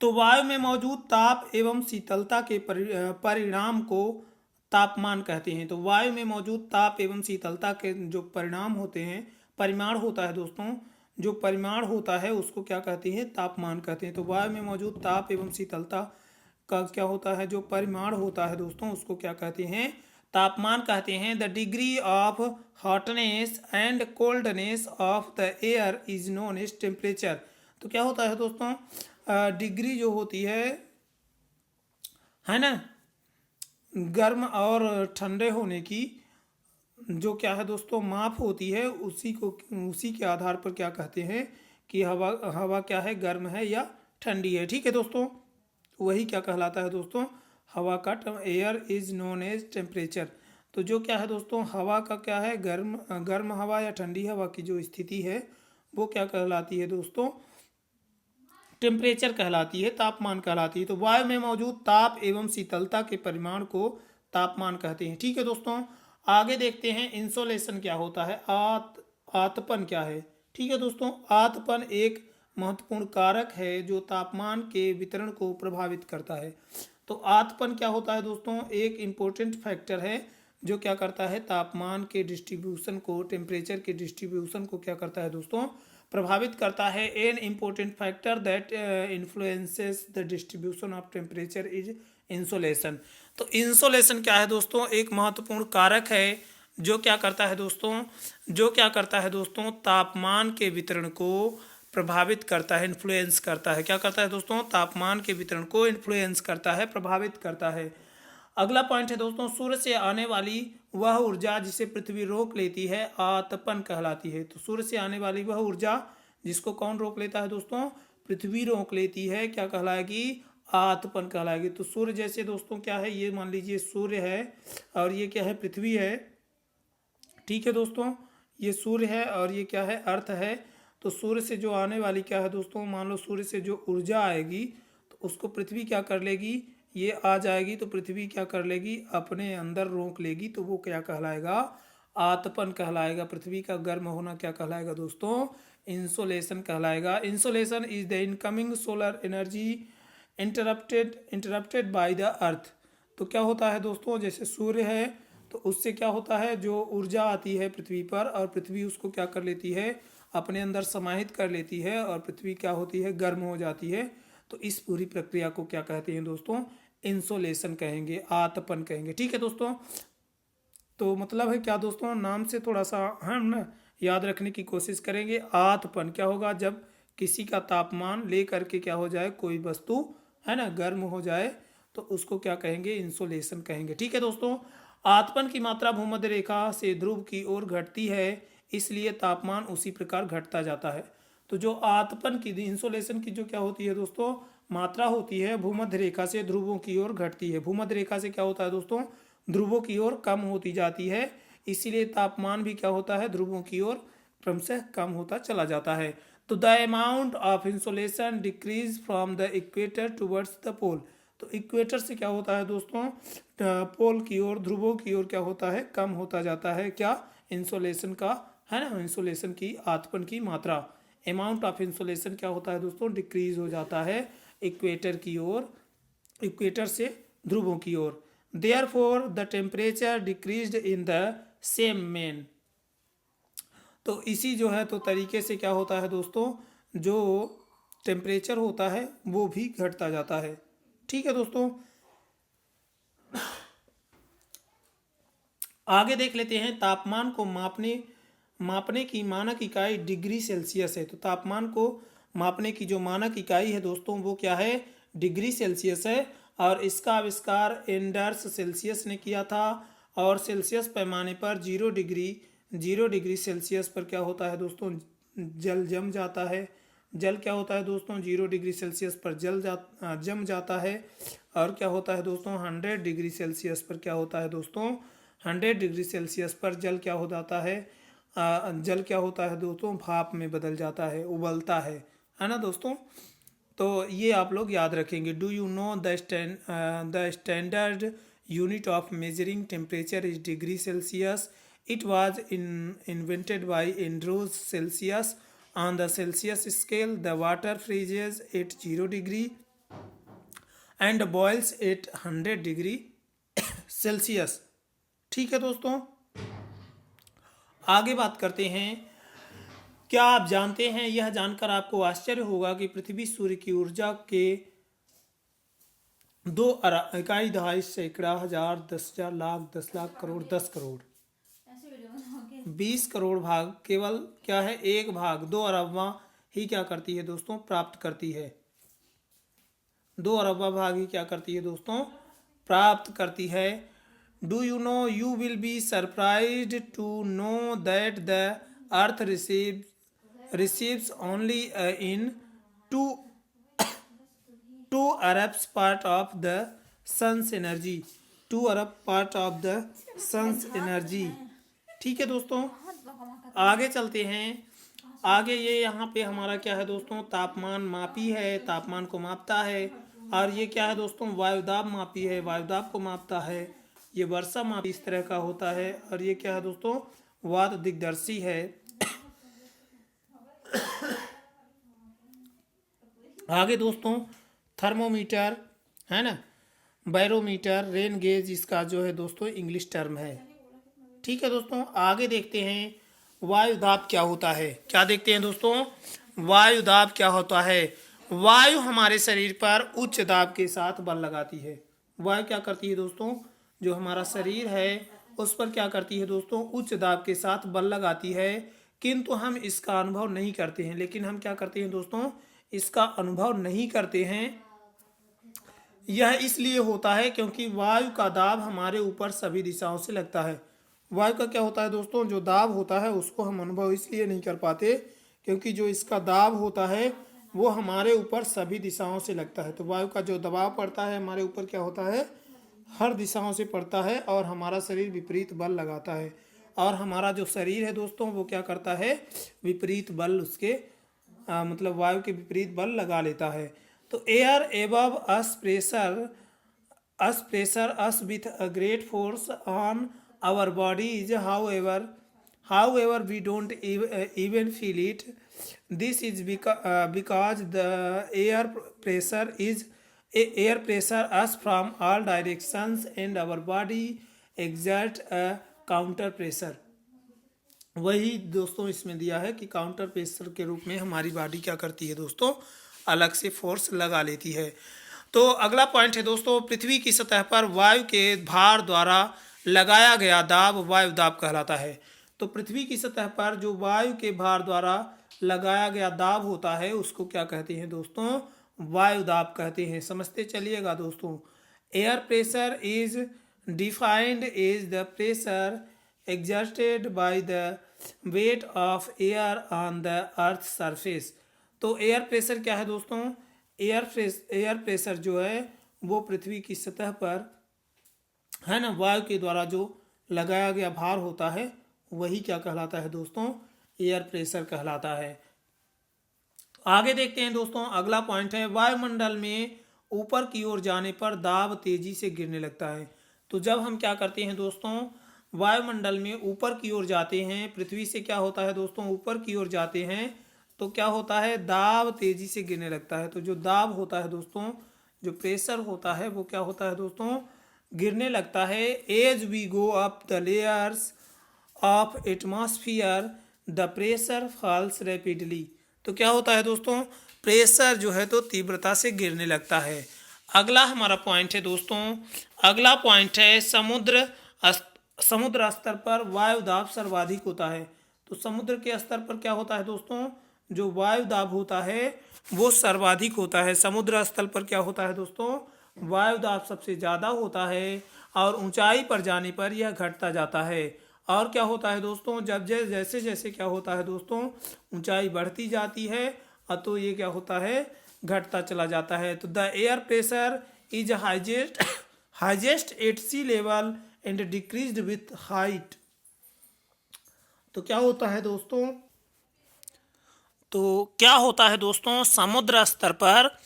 तो वायु में मौजूद ताप एवं शीतलता के परिणाम को तापमान कहते हैं। तो वायु में मौजूद ताप एवं शीतलता के जो परिणाम होते हैं, परिमाण होता है दोस्तों, जो परिमाण होता है उसको क्या कहते हैं, तापमान कहते हैं। तो वायु में मौजूद ताप एवं शीतलता का क्या होता है, जो परिमाण होता है दोस्तों, उसको क्या कहते हैं, तापमान कहते हैं। The degree of hotness and coldness of the air is known as temperature. तो क्या होता है दोस्तों, डिग्री जो होती है ना, गर्म और ठंडे होने की जो क्या है दोस्तों, माप होती है, उसी के आधार पर क्या कहते हैं कि हवा क्या है, गर्म है या ठंडी है। ठीक है दोस्तों, वही क्या कहलाता है दोस्तों, हवा का air is known as temperature. तो जो क्या है दोस्तों, हवा का क्या है, गर्म हवा या ठंडी हवा की जो स्थिति है, वो क्या कहलाती है दोस्तों, टेम्परेचर कहलाती है, तापमान कहलाती है। तो वायु में मौजूद ताप एवं शीतलता के परिमाण को तापमान कहते हैं। ठीक है दोस्तों, आगे देखते हैं इंसोलेशन क्या होता है, आतपन क्या है। ठीक है दोस्तों, आतपन एक महत्वपूर्ण कारक है जो तापमान के वितरण को प्रभावित करता है। तो आतपन क्या होता है दोस्तों, एक इम्पोर्टेंट फैक्टर है जो क्या करता है, तापमान के डिस्ट्रीब्यूशन को, टेम्परेचर के डिस्ट्रीब्यूशन को क्या करता है दोस्तों, प्रभावित करता है। An important factor that influences the distribution of temperature is insolation. तो इंसोलेशन क्या है दोस्तों, एक महत्वपूर्ण कारक है जो क्या करता है दोस्तों, तापमान के वितरण को प्रभावित करता है, इन्फ्लुएंस करता है। क्या करता है दोस्तों? तापमान के वितरण को इन्फ्लुएंस करता है, प्रभावित करता है। अगला पॉइंट है दोस्तों, सूर्य से आने वाली वह ऊर्जा जिसे पृथ्वी रोक लेती है आतपन कहलाती है। तो सूर्य से आने वाली वह ऊर्जा जिसको कौन रोक लेता है दोस्तों? पृथ्वी रोक लेती है, क्या कहलाएगी? आतपन कहलाएगी। तो सूर्य जैसे दोस्तों क्या है, ये मान लीजिए सूर्य है और ये क्या है? पृथ्वी है। ठीक है दोस्तों, ये सूर्य है और ये क्या है? अर्थ है। तो सूर्य से जो आने वाली क्या है दोस्तों, मान लो सूर्य से जो ऊर्जा आएगी तो उसको पृथ्वी क्या कर लेगी? ये आ जाएगी तो पृथ्वी क्या कर लेगी? अपने अंदर रोक लेगी। तो वो क्या कहलाएगा? आतपन कहलाएगा। पृथ्वी का गर्म होना क्या कहलाएगा दोस्तों? इंसोलेशन कहलाएगा। Insolation is the incoming solar energy interrupted by the earth. तो क्या होता है दोस्तों, जैसे सूर्य है तो उससे क्या होता है, जो ऊर्जा आती है पृथ्वी पर और पृथ्वी उसको क्या कर लेती है? अपने अंदर समाहित कर लेती है और पृथ्वी क्या होती है? गर्म हो जाती है। तो इस पूरी प्रक्रिया को क्या कहते हैं दोस्तों? इंसोलेशन कहेंगे, आतपन कहेंगे। ठीक है दोस्तों, तो मतलब है क्या दोस्तों, नाम से थोड़ा सा हम ना याद रखने की कोशिश करेंगे। आतपन क्या होगा? जब किसी का तापमान ले करके क्या हो जाए, कोई वस्तु है ना गर्म हो जाए तो उसको क्या कहेंगे? इंसोलेशन कहेंगे। ठीक है दोस्तों, आतपन की मात्रा भूमध्य रेखा से ध्रुव की ओर घटती है, इसलिए तापमान उसी प्रकार घटता जाता है। तो जो आतपन की, इंसोलेशन की जो क्या होती है दोस्तों, मात्रा होती है भूमध्य रेखा से ध्रुवों की ओर घटती है। भूमध्य रेखा से क्या होता है दोस्तों? ध्रुवों की ओर कम होती जाती है, इसीलिए तापमान भी क्या होता है? ध्रुवों की ओर क्रमशः कम होता चला जाता है। तो the amount of insolation decrease from the equator towards the pole. तो इक्वेटर से क्या होता है दोस्तों? पोल की ओर, ध्रुवों की ओर क्या होता है? कम होता जाता है। क्या? इंसोलेशन का, है ना, इंसोलेशन की, आतपन की मात्रा। अमाउंट ऑफ इंसोलेशन क्या होता है दोस्तों? डिक्रीज हो जाता है इक्वेटर की ओर, इक्वेटर से ध्रुवों की ओर। Therefore the temperature decreased in the same manner. तो इसी जो है तो तरीके से क्या होता है दोस्तों, जो टेम्परेचर होता है वो भी घटता जाता है। ठीक है दोस्तों, आगे देख लेते हैं। तापमान को मापने की मानक इकाई डिग्री सेल्सियस है। तो तापमान को मापने की जो मानक इकाई है दोस्तों वो क्या है? डिग्री सेल्सियस है। और इसका आविष्कार एंडर्स सेल्सियस ने किया था। और सेल्सियस पैमाने पर 0 डिग्री सेल्सियस पर क्या होता है दोस्तों? जल जम जाता है। जल क्या होता है दोस्तों? 0 डिग्री सेल्सियस पर जम जाता है। और क्या होता है दोस्तों? 100 डिग्री सेल्सियस पर क्या होता है दोस्तों? 100 डिग्री सेल्सियस पर जल क्या हो जाता है? जल क्या होता है दोस्तों? भाप में बदल जाता है, उबलता है ना दोस्तों। तो ये आप लोग याद रखेंगे। Do you know the standard unit of measuring temperature is degree Celsius. It was invented by Andrews Celsius. On the Celsius scale the water freezes at 0 degree and boils at 100 degree Celsius. ठीक है दोस्तों, आगे बात करते हैं। क्या आप जानते हैं, यह जानकर आपको आश्चर्य होगा कि पृथ्वी सूर्य की ऊर्जा के 2 इकाई, दहाई, सैकड़ा, हजार, 10,000, लाख, 10 लाख, करोड़, 10 करोड़, 20 करोड़ भाग केवल क्या है? 1 भाग 2 अरबवां ही क्या करती है दोस्तों? प्राप्त करती है। 2 अरबवां भाग ही क्या करती है दोस्तों? प्राप्त करती है। Do you know, you will be surprised to know that the earth receives only in 2 अरब्स part of the sun's energy. 2 अरब part of the sun's energy. ठीक है दोस्तों, आगे चलते हैं। आगे ये यहाँ पे हमारा क्या है दोस्तों? तापमान मापी है, तापमान को मापता है। और ये क्या है दोस्तों? वायुदाब मापी है, वायुदाब को मापता है। ये वर्षा मापी इस तरह का होता है। और ये क्या है दोस्तों? वात दिग्दर्शी है। आगे दोस्तों थर्मोमीटर है ना, बैरोमीटर, रेन गेज, इसका जो है दोस्तों इंग्लिश टर्म है। ठीक है दोस्तों, आगे देखते हैं वायुदाब क्या होता है। क्या देखते हैं दोस्तों? वायुदाब क्या होता है? वायु हमारे शरीर पर उच्च दाब के साथ बल लगाती है। वायु क्या करती है दोस्तों? जो हमारा शरीर है उस पर क्या करती है दोस्तों? उच्च दाब के साथ बल लगाती है। किंतु हम इसका अनुभव नहीं करते हैं। लेकिन हम क्या करते हैं दोस्तों, इसका अनुभव नहीं करते हैं। यह इसलिए होता है क्योंकि वायु का दाब हमारे ऊपर सभी दिशाओं से लगता है। वायु का क्या होता है दोस्तों, जो दाब होता है उसको हम अनुभव इसलिए नहीं कर पाते क्योंकि जो इसका दाब होता है वो हमारे ऊपर सभी दिशाओं से लगता है। तो वायु का जो दबाव पड़ता है हमारे ऊपर क्या होता है, हर दिशाओं से पड़ता है और हमारा शरीर विपरीत बल लगाता है। और हमारा जो शरीर है दोस्तों वो क्या करता है, विपरीत बल उसके मतलब वायु के विपरीत बल लगा लेता है। तो air above us pressure us with a great force on our bodies, however we don't even feel it. This is because the air pressure us from all directions and our body exert a counter pressure. वही दोस्तों इसमें दिया है कि counter pressure के रूप में हमारी बॉडी क्या करती है दोस्तों, अलग से फोर्स लगा लेती है। तो अगला पॉइंट है दोस्तों, पृथ्वी की सतह पर वायु के भार द्वारा लगाया गया दाब वायु दाब कहलाता है। तो पृथ्वी की सतह पर जो वायु के भार द्वारा लगाया गया दाब होता है उसको क्या कहते हैं दोस्तों, वायु दाब कहते हैं। समझते चलिएगा दोस्तों। Air pressure is defined as the pressure exerted by the weight of air on the earth surface। तो एयर प्रेशर क्या है दोस्तों, एयर प्रेशर जो है वो पृथ्वी की सतह पर है ना, वायु के द्वारा जो लगाया गया भार होता है वही क्या कहलाता है दोस्तों, एयर प्रेशर कहलाता है। आगे देखते हैं दोस्तों, अगला पॉइंट है वायुमंडल में ऊपर की ओर जाने पर दाब तेजी से गिरने लगता है। तो जब हम क्या करते हैं दोस्तों, वायुमंडल में ऊपर की ओर जाते हैं, पृथ्वी से क्या होता है दोस्तों, ऊपर की ओर जाते हैं तो क्या होता है, दाब तेजी से गिरने लगता है। तो जो दाब होता है दोस्तों, जो प्रेशर होता है वो क्या होता है दोस्तों, गिरने लगता है। As we go up the layers of atmosphere the pressure falls rapidly. तो क्या होता है दोस्तों, प्रेशर जो है तो तीव्रता से गिरने लगता है। अगला हमारा पॉइंट है दोस्तों, अगला पॉइंट है समुद्र स्तर पर वायु दाब सर्वाधिक होता है। तो समुद्र के स्तर पर क्या होता है दोस्तों, जो वायु दाब होता है वो सर्वाधिक होता है। समुद्र स्तर पर क्या होता है दोस्तों, वायु दाब सबसे ज़्यादा होता है और ऊंचाई पर जाने पर यह घटता जाता है। और क्या होता है दोस्तों, जब जैसे जैसे क्या होता है दोस्तों, ऊंचाई बढ़ती जाती है तो ये क्या होता है, घटता चला जाता है। तो the air pressure is highest at sea level and decreased with height. तो क्या होता है दोस्तों, समुद्र स्तर पर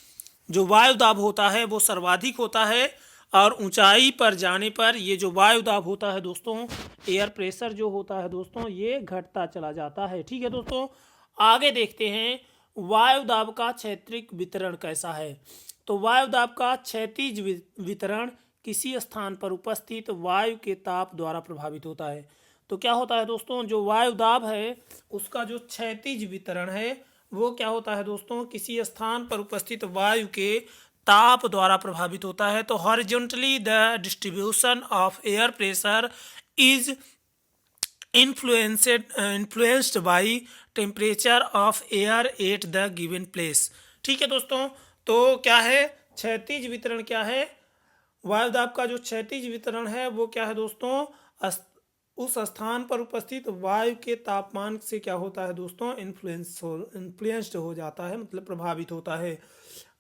जो वायु दाब होता है वो सर्वाधिक होता है और ऊंचाई पर जाने पर ये जो वायु दाब होता है दोस्तों, एयर प्रेशर जो होता है दोस्तों, ये घटता चला जाता है। ठीक है दोस्तों, आगे देखते हैं वायु दाब का क्षैतिज वितरण कैसा है। तो वायु दाब का क्षैतिज वितरण किसी स्थान पर उपस्थित वायु के ताप द्वारा प्रभावित होता है। तो क्या होता है दोस्तों, जो वायु दाब है उसका जो क्षैतिज वितरण है वो क्या होता है दोस्तों, किसी स्थान पर उपस्थित वायु के ताप द्वारा प्रभावित होता है। तो horizontally the distribution of air pressure is influenced by temperature of air at the given place. ठीक है दोस्तों, तो क्या है क्षैतिज वितरण, क्या है वायु दाब का जो क्षैतिज वितरण है वो क्या है दोस्तों, उस स्थान पर उपस्थित वायु के तापमान से क्या होता है दोस्तों, इन्फ्लुएंस्ड हो जाता है, मतलब प्रभावित होता है।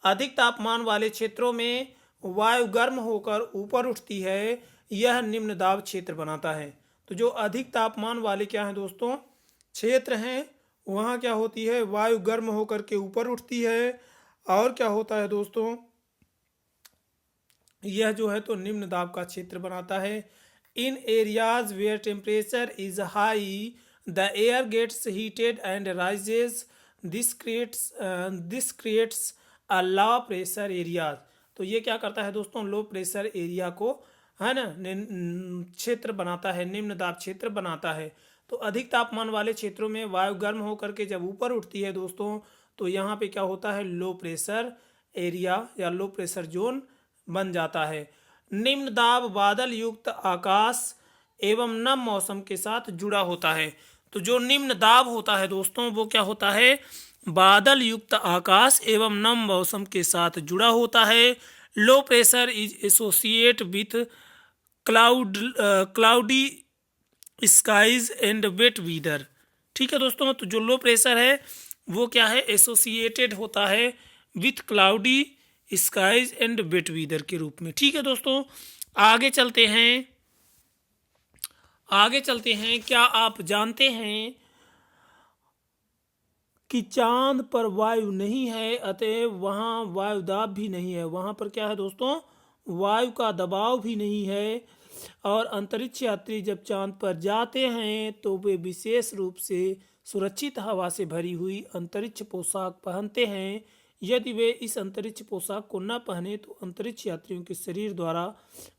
अधिक तापमान वाले क्षेत्रों में वायु गर्म होकर ऊपर उठती है, यह निम्न दाब क्षेत्र बनाता है। तो जो अधिक तापमान वाले क्या है दोस्तों क्षेत्र हैं, वहाँ क्या होती है, वायु गर्म होकर के ऊपर उठती है और क्या होता है दोस्तों, यह जो है तो निम्न दाब का क्षेत्र बनाता है। In areas where temperature is high the air gets heated and rises, this creates a low pressure areas. तो ये क्या करता है दोस्तों, लो प्रेशर एरिया को है ना क्षेत्र बनाता है, निम्न दाब क्षेत्र बनाता है। तो अधिक तापमान वाले क्षेत्रों में वायु गर्म होकर के जब ऊपर उठती है दोस्तों, तो यहाँ पे क्या होता है, लो प्रेशर एरिया या लो प्रेशर जोन बन जाता है। निम्न दाब बादल युक्त आकाश एवं नम मौसम के साथ जुड़ा होता है। तो जो निम्न दाब होता है दोस्तों वो क्या होता है, बादल युक्त आकाश एवं नम मौसम के साथ जुड़ा होता है। Low pressure is associate with cloudy skies and wet weather. ठीक है दोस्तों, तो जो लो प्रेशर है वो क्या है, एसोसिएटेड होता है with cloudy skies and wet weather के रूप में। ठीक है दोस्तों, आगे चलते हैं। क्या आप जानते हैं कि चांद पर वायु नहीं है, अतएव वहाँ वायु दाब भी नहीं है। वहाँ पर क्या है दोस्तों, वायु का दबाव भी नहीं है। और अंतरिक्ष यात्री जब चांद पर जाते हैं तो वे विशेष रूप से सुरक्षित हवा से भरी हुई अंतरिक्ष पोशाक पहनते हैं। यदि वे इस अंतरिक्ष पोशाक को न पहने तो अंतरिक्ष यात्रियों के शरीर द्वारा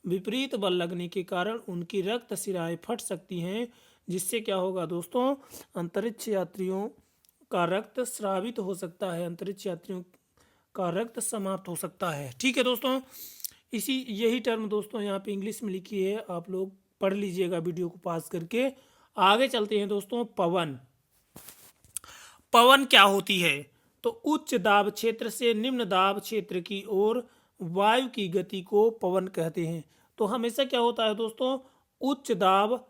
विपरीत बल लगने के कारण उनकी रक्त शिराएं फट सकती हैं, जिससे क्या होगा दोस्तों, अंतरिक्ष यात्रियों का रक्त स्रावित हो सकता है, अंतरिक्ष यात्रियों का रक्त समाप्त हो सकता है। ठीक है दोस्तों, यही टर्म दोस्तों यहाँ पे इंग्लिश में लिखी है, आप लोग पढ़ लीजिएगा वीडियो को पास करके। आगे चलते हैं दोस्तों। पवन क्या होती है, तो उच्च दाब क्षेत्र से निम्न दाब क्षेत्र की ओर वायु की गति को पवन कहते हैं। तो हमेशा क्या होता है दोस्तों, उच्च दाब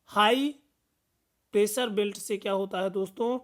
हाई प्रेशर बेल्ट से क्या होता है दोस्तों,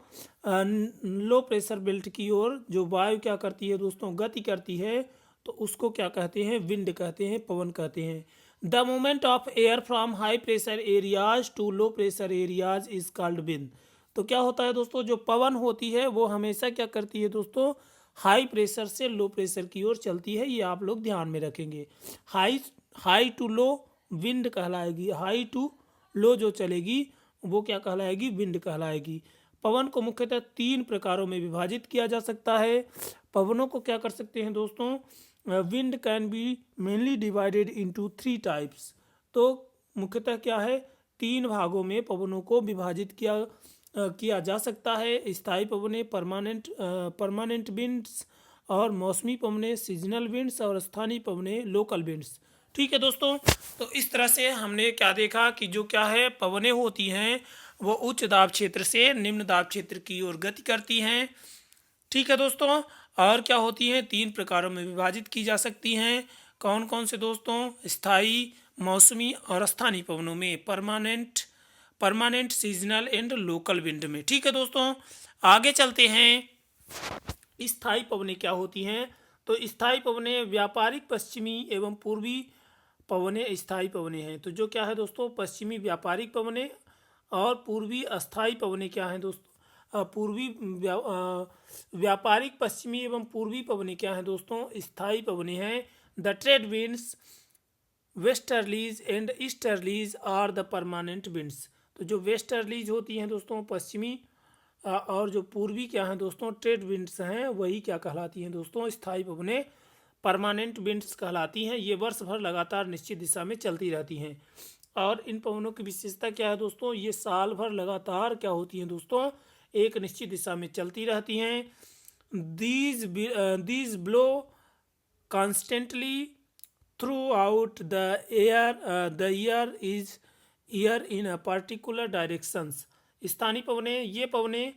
लो प्रेशर बेल्ट की ओर जो वायु क्या करती है दोस्तों, गति करती है, तो उसको क्या कहते हैं, विंड कहते हैं, पवन कहते हैं। The movement of air from high pressure areas to low pressure areas is called wind. तो क्या होता है दोस्तों, जो पवन होती है वो हमेशा क्या करती है दोस्तों, हाई प्रेशर से लो प्रेशर की ओर चलती है। ये आप लोग ध्यान में रखेंगे। हाई टू लो विंड कहलाएगी, हाई टू लो जो चलेगी वो क्या कहलाएगी, विंड कहलाएगी। पवन को मुख्यतः 3 प्रकारों में विभाजित किया जा सकता है। पवनों को क्या कर सकते हैं दोस्तों, wind can be mainly divided into 3 types. तो मुख्यतः क्या है, 3 भागों में पवनों को विभाजित किया जा सकता है। स्थायी पवने परमानेंट विंड्स, और मौसमी पवने सीजनल विंड्स, और स्थानीय पवने लोकल विंड्स। ठीक है दोस्तों, तो इस तरह से हमने क्या देखा कि जो क्या है, पवनें होती हैं वो उच्च दाब क्षेत्र से निम्न दाब क्षेत्र की ओर गति करती हैं। ठीक है दोस्तों, और क्या होती हैं, 3 प्रकारों में विभाजित की जा सकती हैं। कौन कौन से दोस्तों, स्थायी, मौसमी और स्थानीय पवनों में, permanent seasonal and local wind में। ठीक है दोस्तों, आगे चलते हैं। स्थायी पवनें क्या होती हैं, तो स्थायी पवनें व्यापारिक पश्चिमी एवं पूर्वी पवनें स्थायी पवनें हैं। तो जो क्या है दोस्तों, पश्चिमी व्यापारिक पवनें और पूर्वी अस्थायी पवनें क्या हैं दोस्तों, व्यापारिक पश्चिमी एवं पूर्वी पवनें क्या हैं दोस्तों, स्थायी पवनें हैं। The trade winds westerlies and easterlies are the permanent winds. तो जो वेस्टर्लीज होती हैं दोस्तों पश्चिमी, और जो पूर्वी क्या हैं दोस्तों, ट्रेड विंड्स हैं, वही क्या कहलाती हैं दोस्तों, स्थायी पवनें परमानेंट विंड्स कहलाती हैं। ये वर्ष भर लगातार निश्चित दिशा में चलती रहती हैं। और इन पवनों की विशेषता क्या है दोस्तों, ये साल भर लगातार क्या होती हैं दोस्तों, एक निश्चित दिशा में चलती रहती हैं। These blow constantly through out the year in a particular directions. स्थानीय पवनें, ये पवनें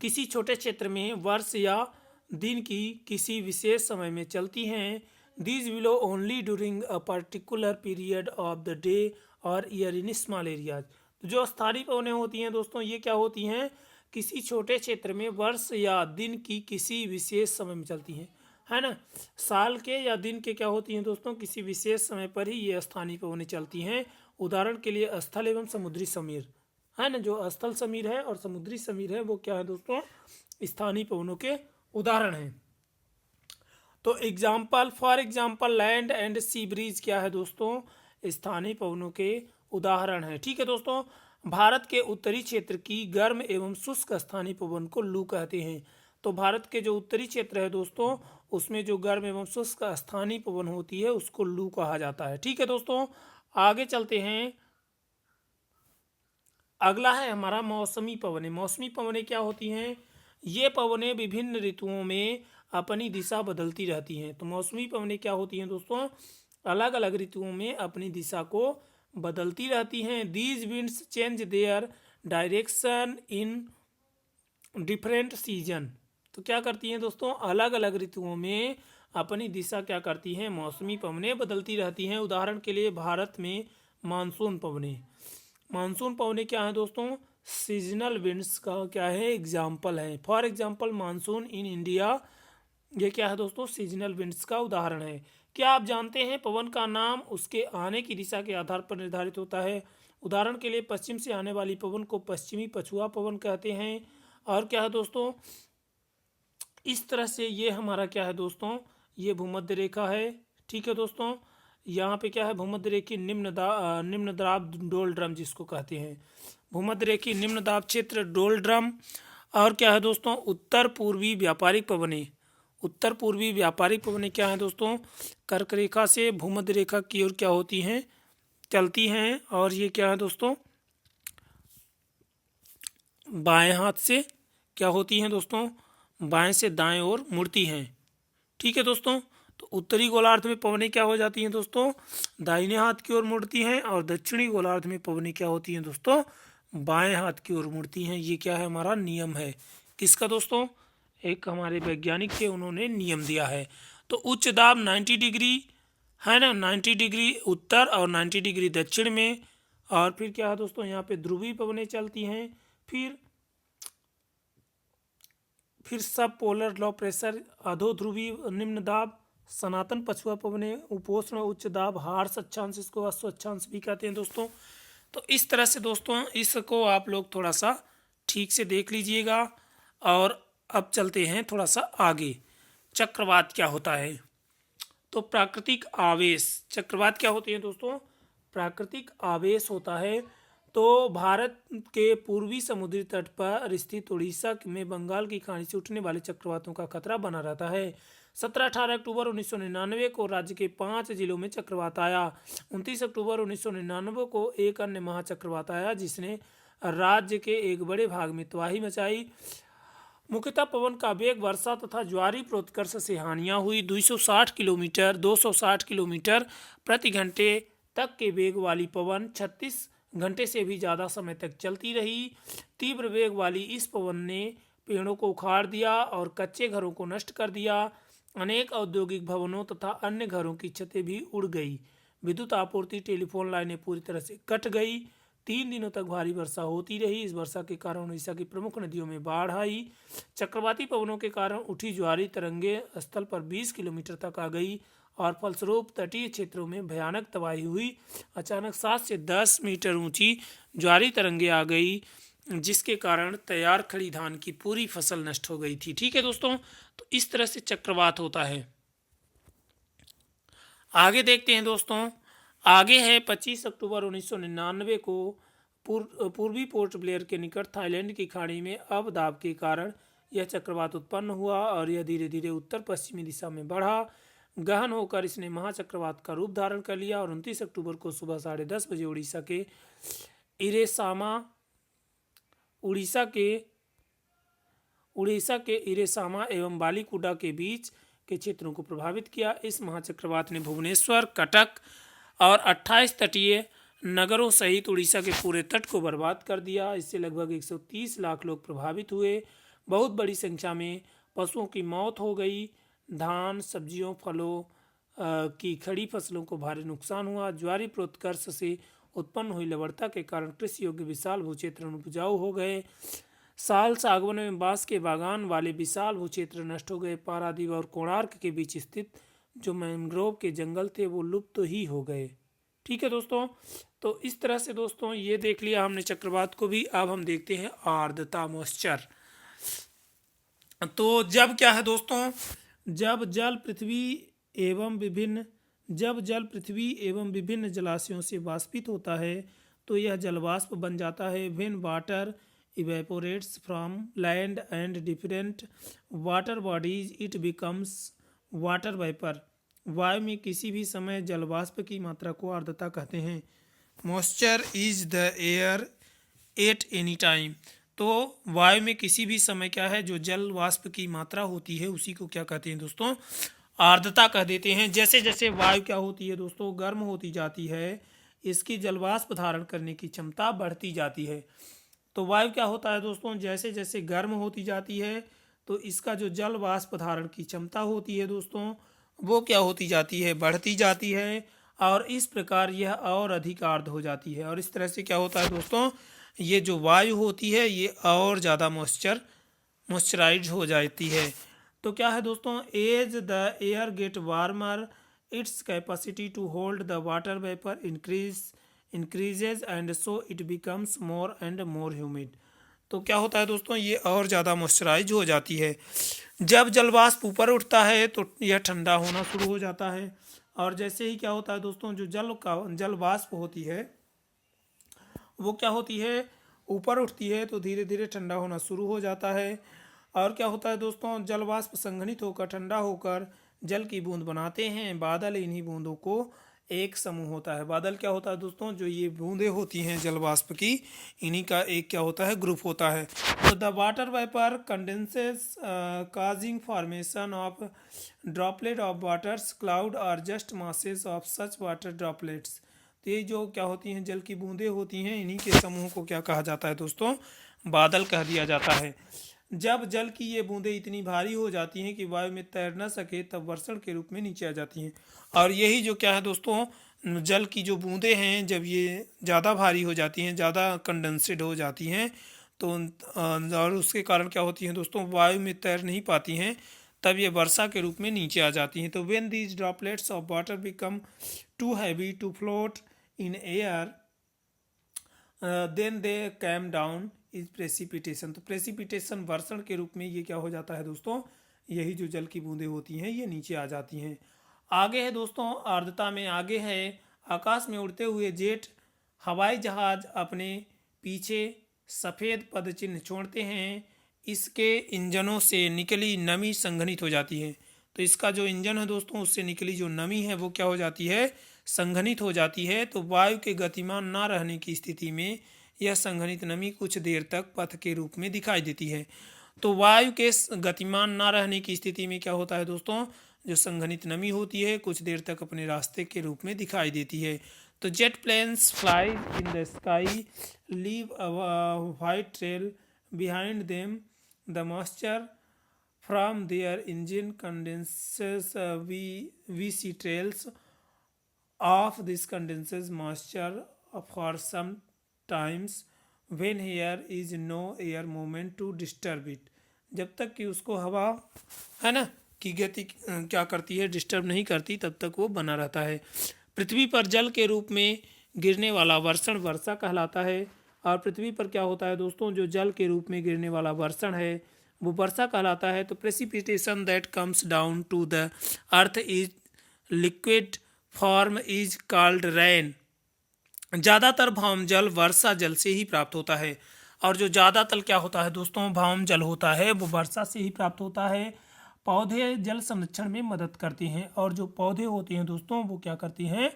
किसी छोटे क्षेत्र में वर्ष या दिन की किसी विशेष समय में चलती हैं। These blow only during a particular period of the day or year in small areas। जो स्थानीय पवनें होती हैं दोस्तों, ये क्या होती हैं, किसी छोटे क्षेत्र में वर्ष या दिन की किसी विशेष समय में चलती हैं, है ना। साल के या दिन के क्या होती हैं दोस्तों, किसी विशेष समय पर ही ये स्थानीय पवनें चलती हैं। उदाहरण के लिए स्थल एवं समुद्री समीर, है ना, जो स्थल समीर है और समुद्री समीर है वो क्या है दोस्तों, स्थानीय पवनों के उदाहरण हैं। तो for example land and sea breeze क्या है दोस्तों, स्थानीय पवनों के उदाहरण हैं। ठीक है दोस्तों, भारत के उत्तरी क्षेत्र की गर्म एवं शुष्क स्थानीय पवन को लू कहते हैं। तो भारत के जो उत्तरी क्षेत्र है दोस्तों, उसमें जो गर्म एवं शुष्क स्थानीय पवन होती है उसको लू कहा जाता है। ठीक है दोस्तों, आगे चलते हैं। अगला है हमारा मौसमी पवनें। मौसमी पवनें क्या होती हैं, ये पवनें विभिन्न ऋतुओं में अपनी दिशा बदलती रहती हैं। तो मौसमी पवनें क्या होती हैं दोस्तों, अलग अलग ऋतुओं में अपनी दिशा को बदलती रहती हैं। These winds change their direction in different season. तो क्या करती हैं दोस्तों, अलग अलग ऋतुओं में अपनी दिशा क्या करती हैं, मौसमी पवनें बदलती रहती हैं। उदाहरण के लिए भारत में मानसून पवनें, मानसून पवनें क्या है दोस्तों, सीजनल विंड्स का क्या है, एग्जाम्पल है। For example monsoon in India, ये क्या है दोस्तों, सीजनल विंड्स का उदाहरण है। क्या आप जानते हैं पवन का नाम उसके आने की दिशा के आधार पर निर्धारित होता है। उदाहरण के लिए पश्चिम से आने वाली पवन को पश्चिमी पछुआ पवन कहते हैं। और क्या है दोस्तों, इस तरह से ये हमारा क्या है दोस्तों, ये भूमध्य रेखा है। ठीक है दोस्तों, यहाँ पे क्या है, भूमध्य रेखी निम्न दाब डोलड्रम जिसको कहते हैं, भूमध्य रेखी निम्न दाब क्षेत्र डोलड्रम। और क्या है दोस्तों, उत्तर पूर्वी व्यापारिक पवनें, उत्तर पूर्वी व्यापारिक पवनें क्या है दोस्तों, कर्क रेखा से भूमध्य रेखा की ओर क्या होती हैं, चलती हैं। और ये क्या है दोस्तों, बाएं हाथ से क्या होती हैं दोस्तों, बाएं से दाएं ओर मुड़ती हैं। ठीक है दोस्तों, तो उत्तरी गोलार्ध में पवनें क्या हो जाती हैं दोस्तों, दाहिने हाथ की ओर मुड़ती हैं। और दक्षिणी गोलार्ध में पवनें क्या होती हैं दोस्तों, बाएं हाथ की ओर मुड़ती हैं। ये क्या है, हमारा नियम है। किसका दोस्तों, एक हमारे वैज्ञानिक थे, उन्होंने नियम दिया है। तो उच्च दाब 90 डिग्री है ना, 90 डिग्री उत्तर और 90 डिग्री दक्षिण में। और फिर क्या है दोस्तों, यहाँ पे ध्रुवीय पवनें चलती हैं। फिर सब पोलर लो प्रेशर, अधो ध्रुवीय निम्न दाब, सनातन पछुआ पवनें, उपोष्ण उच्च दाब, हार्श अक्षांश, इसको अश्व अक्षांश भी कहते हैं दोस्तों। तो इस तरह से दोस्तों इसको आप लोग थोड़ा सा ठीक से देख लीजिएगा। और अब चलते हैं थोड़ा सा आगे, चक्रवात क्या होता है। तो प्राकृतिक आवेश, चक्रवात क्या होती है दोस्तों, प्राकृतिक आवेश होता है। तो भारत के पूर्वी समुद्री तट पर स्थित उड़ीसा में बंगाल की खाड़ी से उठने वाले चक्रवातों का खतरा बना रहता है। 17-18 अक्टूबर 1999 को राज्य के 5 जिलों में चक्रवात आया। 29 अक्टूबर 1999 को एक अन्य महाचक्रवात आया जिसने राज्य के एक बड़े भाग में तबाही मचाई। मुख्यतः पवन का वेग, वर्षा तथा ज्वारी प्रोत्कर्ष से हानियां हुई। 260 किलोमीटर प्रति घंटे तक के वेग वाली पवन 36 घंटे से भी ज़्यादा समय तक चलती रही। तीव्र वेग वाली इस पवन ने पेड़ों को उखाड़ दिया और कच्चे घरों को नष्ट कर दिया। अनेक औद्योगिक भवनों तथा अन्य घरों की छतें भी उड़ गई। विद्युत आपूर्ति, टेलीफोन लाइनें पूरी तरह से कट गई। 3 दिनों तक भारी वर्षा होती रही। इस वर्षा के कारण उड़ीसा की प्रमुख नदियों में बाढ़ आई। चक्रवाती पवनों के कारण उठी ज्वारी तरंगे स्थल पर 20 किलोमीटर तक आ गई और फलस्वरूप तटीय क्षेत्रों में भयानक तबाही हुई। अचानक 7 से 10 मीटर ऊंची ज्वारी तरंगे आ गई जिसके कारण तैयार खड़ी धान की पूरी फसल नष्ट हो गई थी। ठीक है दोस्तों, तो इस तरह से चक्रवात होता है। आगे देखते हैं दोस्तों, आगे है 25 अक्टूबर 1999 को पूर्वी पोर्ट ब्लेयर के निकट थाईलैंड की खाड़ी में अवदाब के कारण यह चक्रवात उत्पन्न हुआ और यह धीरे धीरे उत्तर पश्चिमी दिशा में बढ़ा। गहन होकर इसने महाचक्रवात का रूप धारण कर लिया और 29 अक्टूबर को सुबह 10:30 बजे उड़ीसा के इरेसामा एवं बालीकुडा के बीच के क्षेत्रों को प्रभावित किया। इस महाचक्रवात ने भुवनेश्वर, कटक और 28 तटीय नगरों सहित उड़ीसा के पूरे तट को बर्बाद कर दिया। इससे लगभग 130 लाख लोग प्रभावित हुए। बहुत बड़ी संख्या में पशुओं की मौत हो गई। धान, सब्जियों, फलों की खड़ी फसलों को भारी नुकसान हुआ। ज्वारी प्रोत्कर्ष से उत्पन्न हुई लवणता के कारण कृषि योग्य विशाल भूक्षेत्र उपजाऊ हो गए। साल, सागवन एवं बांस के बागान वाले विशाल भूक्षेत्र नष्ट हो गए। पारादीप और कोणार्क के बीच स्थित जो मैंग्रोव के जंगल थे वो लुप्त ही हो गए। ठीक है दोस्तों, तो इस तरह से दोस्तों ये देख लिया हमने चक्रवात को भी। अब हम देखते हैं आर्द्रता, मॉइस्चर। तो जब क्या है दोस्तों, जब जल पृथ्वी एवं विभिन्न जलाशयों से वाष्पित होता है तो यह जलवाष्प बन जाता है। When water evaporates from land and different water bodies it becomes water vapour. वायु में किसी भी समय जलवाष्प की मात्रा को आर्द्रता कहते हैं। Moisture is the air at any time. तो वायु में किसी भी समय क्या है, जो जल वाष्प की मात्रा होती है उसी को क्या कहते हैं दोस्तों, आर्द्रता कह देते हैं। जैसे जैसे वायु क्या होती है दोस्तों, गर्म होती जाती है, इसकी जल वाष्प धारण करने की क्षमता बढ़ती जाती है। तो वायु क्या होता है दोस्तों, जैसे जैसे गर्म होती जाती है तो इसका जो जल वाष्प धारण की क्षमता होती है दोस्तों वो क्या होती जाती है, बढ़ती जाती है। और इस प्रकार यह और अधिक आर्द्र हो जाती है और इस तरह से क्या होता है दोस्तों, ये जो वायु होती है ये और ज़्यादा मॉइस्चराइज हो जाती है। तो क्या है दोस्तों, as the air get warmer its capacity to hold the water vapour increases and so it becomes more and more humid. तो क्या होता है दोस्तों, ये और ज़्यादा मॉइस्चराइज हो जाती है। जब जलवाष्प ऊपर उठता है तो यह ठंडा होना शुरू हो जाता है और जैसे ही क्या होता है दोस्तों, जो जल वाष्प होती है वो क्या होती है, ऊपर उठती है तो धीरे धीरे ठंडा होना शुरू हो जाता है। और क्या होता है दोस्तों, जल वाष्प संघनित होकर ठंडा होकर जल की बूंद बनाते हैं। बादल इन्हीं बूंदों को एक समूह होता है। बादल क्या होता है दोस्तों, जो ये बूंदें होती हैं जल वाष्प की, इन्हीं का एक क्या होता है, ग्रुप होता है। तो the water vapour condenses causing formation of droplet of waters cloud are just masses of such water droplets. तो ये जो क्या होती हैं, जल की बूंदें होती हैं, इन्हीं के समूह को क्या कहा जाता है दोस्तों, बादल कह दिया जाता है। जब जल की ये बूंदें इतनी भारी हो जाती हैं कि वायु में तैर न सके तब वर्षण के रूप में नीचे आ जाती हैं। और यही जो क्या है दोस्तों, जल की जो बूंदें हैं जब ये ज़्यादा भारी हो जाती हैं, ज़्यादा कंडेंसेड हो जाती हैं तो और उसके कारण क्या होती हैं दोस्तों, वायु में तैर नहीं पाती हैं, तब ये वर्षा के रूप में नीचे आ जाती हैं। तो when these droplets of water become too heavy to float in air then they came down is precipitation. तो प्रेसिपिटेशन वर्षण के रूप में ये क्या हो जाता है दोस्तों, यही जो जल की बूंदें होती हैं ये नीचे आ जाती हैं। आगे है दोस्तों, आर्द्रता में आगे है, आकाश में उड़ते हुए जेट हवाई जहाज अपने पीछे सफ़ेद पद चिन्ह छोड़ते हैं। इसके इंजनों से निकली नमी संघनित हो जाती है। तो इसका जो इंजन है दोस्तों, उससे निकली जो नमी है वो क्या हो जाती है, संघनित हो जाती है। तो वायु के गतिमान ना रहने की स्थिति में यह संघनित नमी कुछ देर तक पथ के रूप में दिखाई देती है। तो वायु के गतिमान ना रहने की स्थिति में क्या होता है दोस्तों, जो संघनित नमी होती है कुछ देर तक अपने रास्ते के रूप में दिखाई देती है। तो jet planes fly in the sky leave a white trail behind them the moisture from their engine condenses we see trails of this condenses moisture for some times when here is no air movement to disturb it। जब तक कि उसको हवा है ना की गति क्या करती है, डिस्टर्ब नहीं करती, तब तक वो बना रहता है। पृथ्वी पर जल के रूप में गिरने वाला वर्षण वर्षा कहलाता है। और पृथ्वी पर क्या होता है दोस्तों, जो जल के रूप में गिरने वाला वर्षण है वो वर्षा कहलाता है। तो precipitation that comes down to the earth is liquid form is called rain. ज़्यादातर भौम जल वर्षा जल से ही प्राप्त होता है। और जो ज़्यादातर क्या होता है दोस्तों, भौम जल होता है वो वर्षा से ही प्राप्त होता है। पौधे जल संरक्षण में मदद करते हैं और जो पौधे होते हैं दोस्तों वो क्या करते हैं,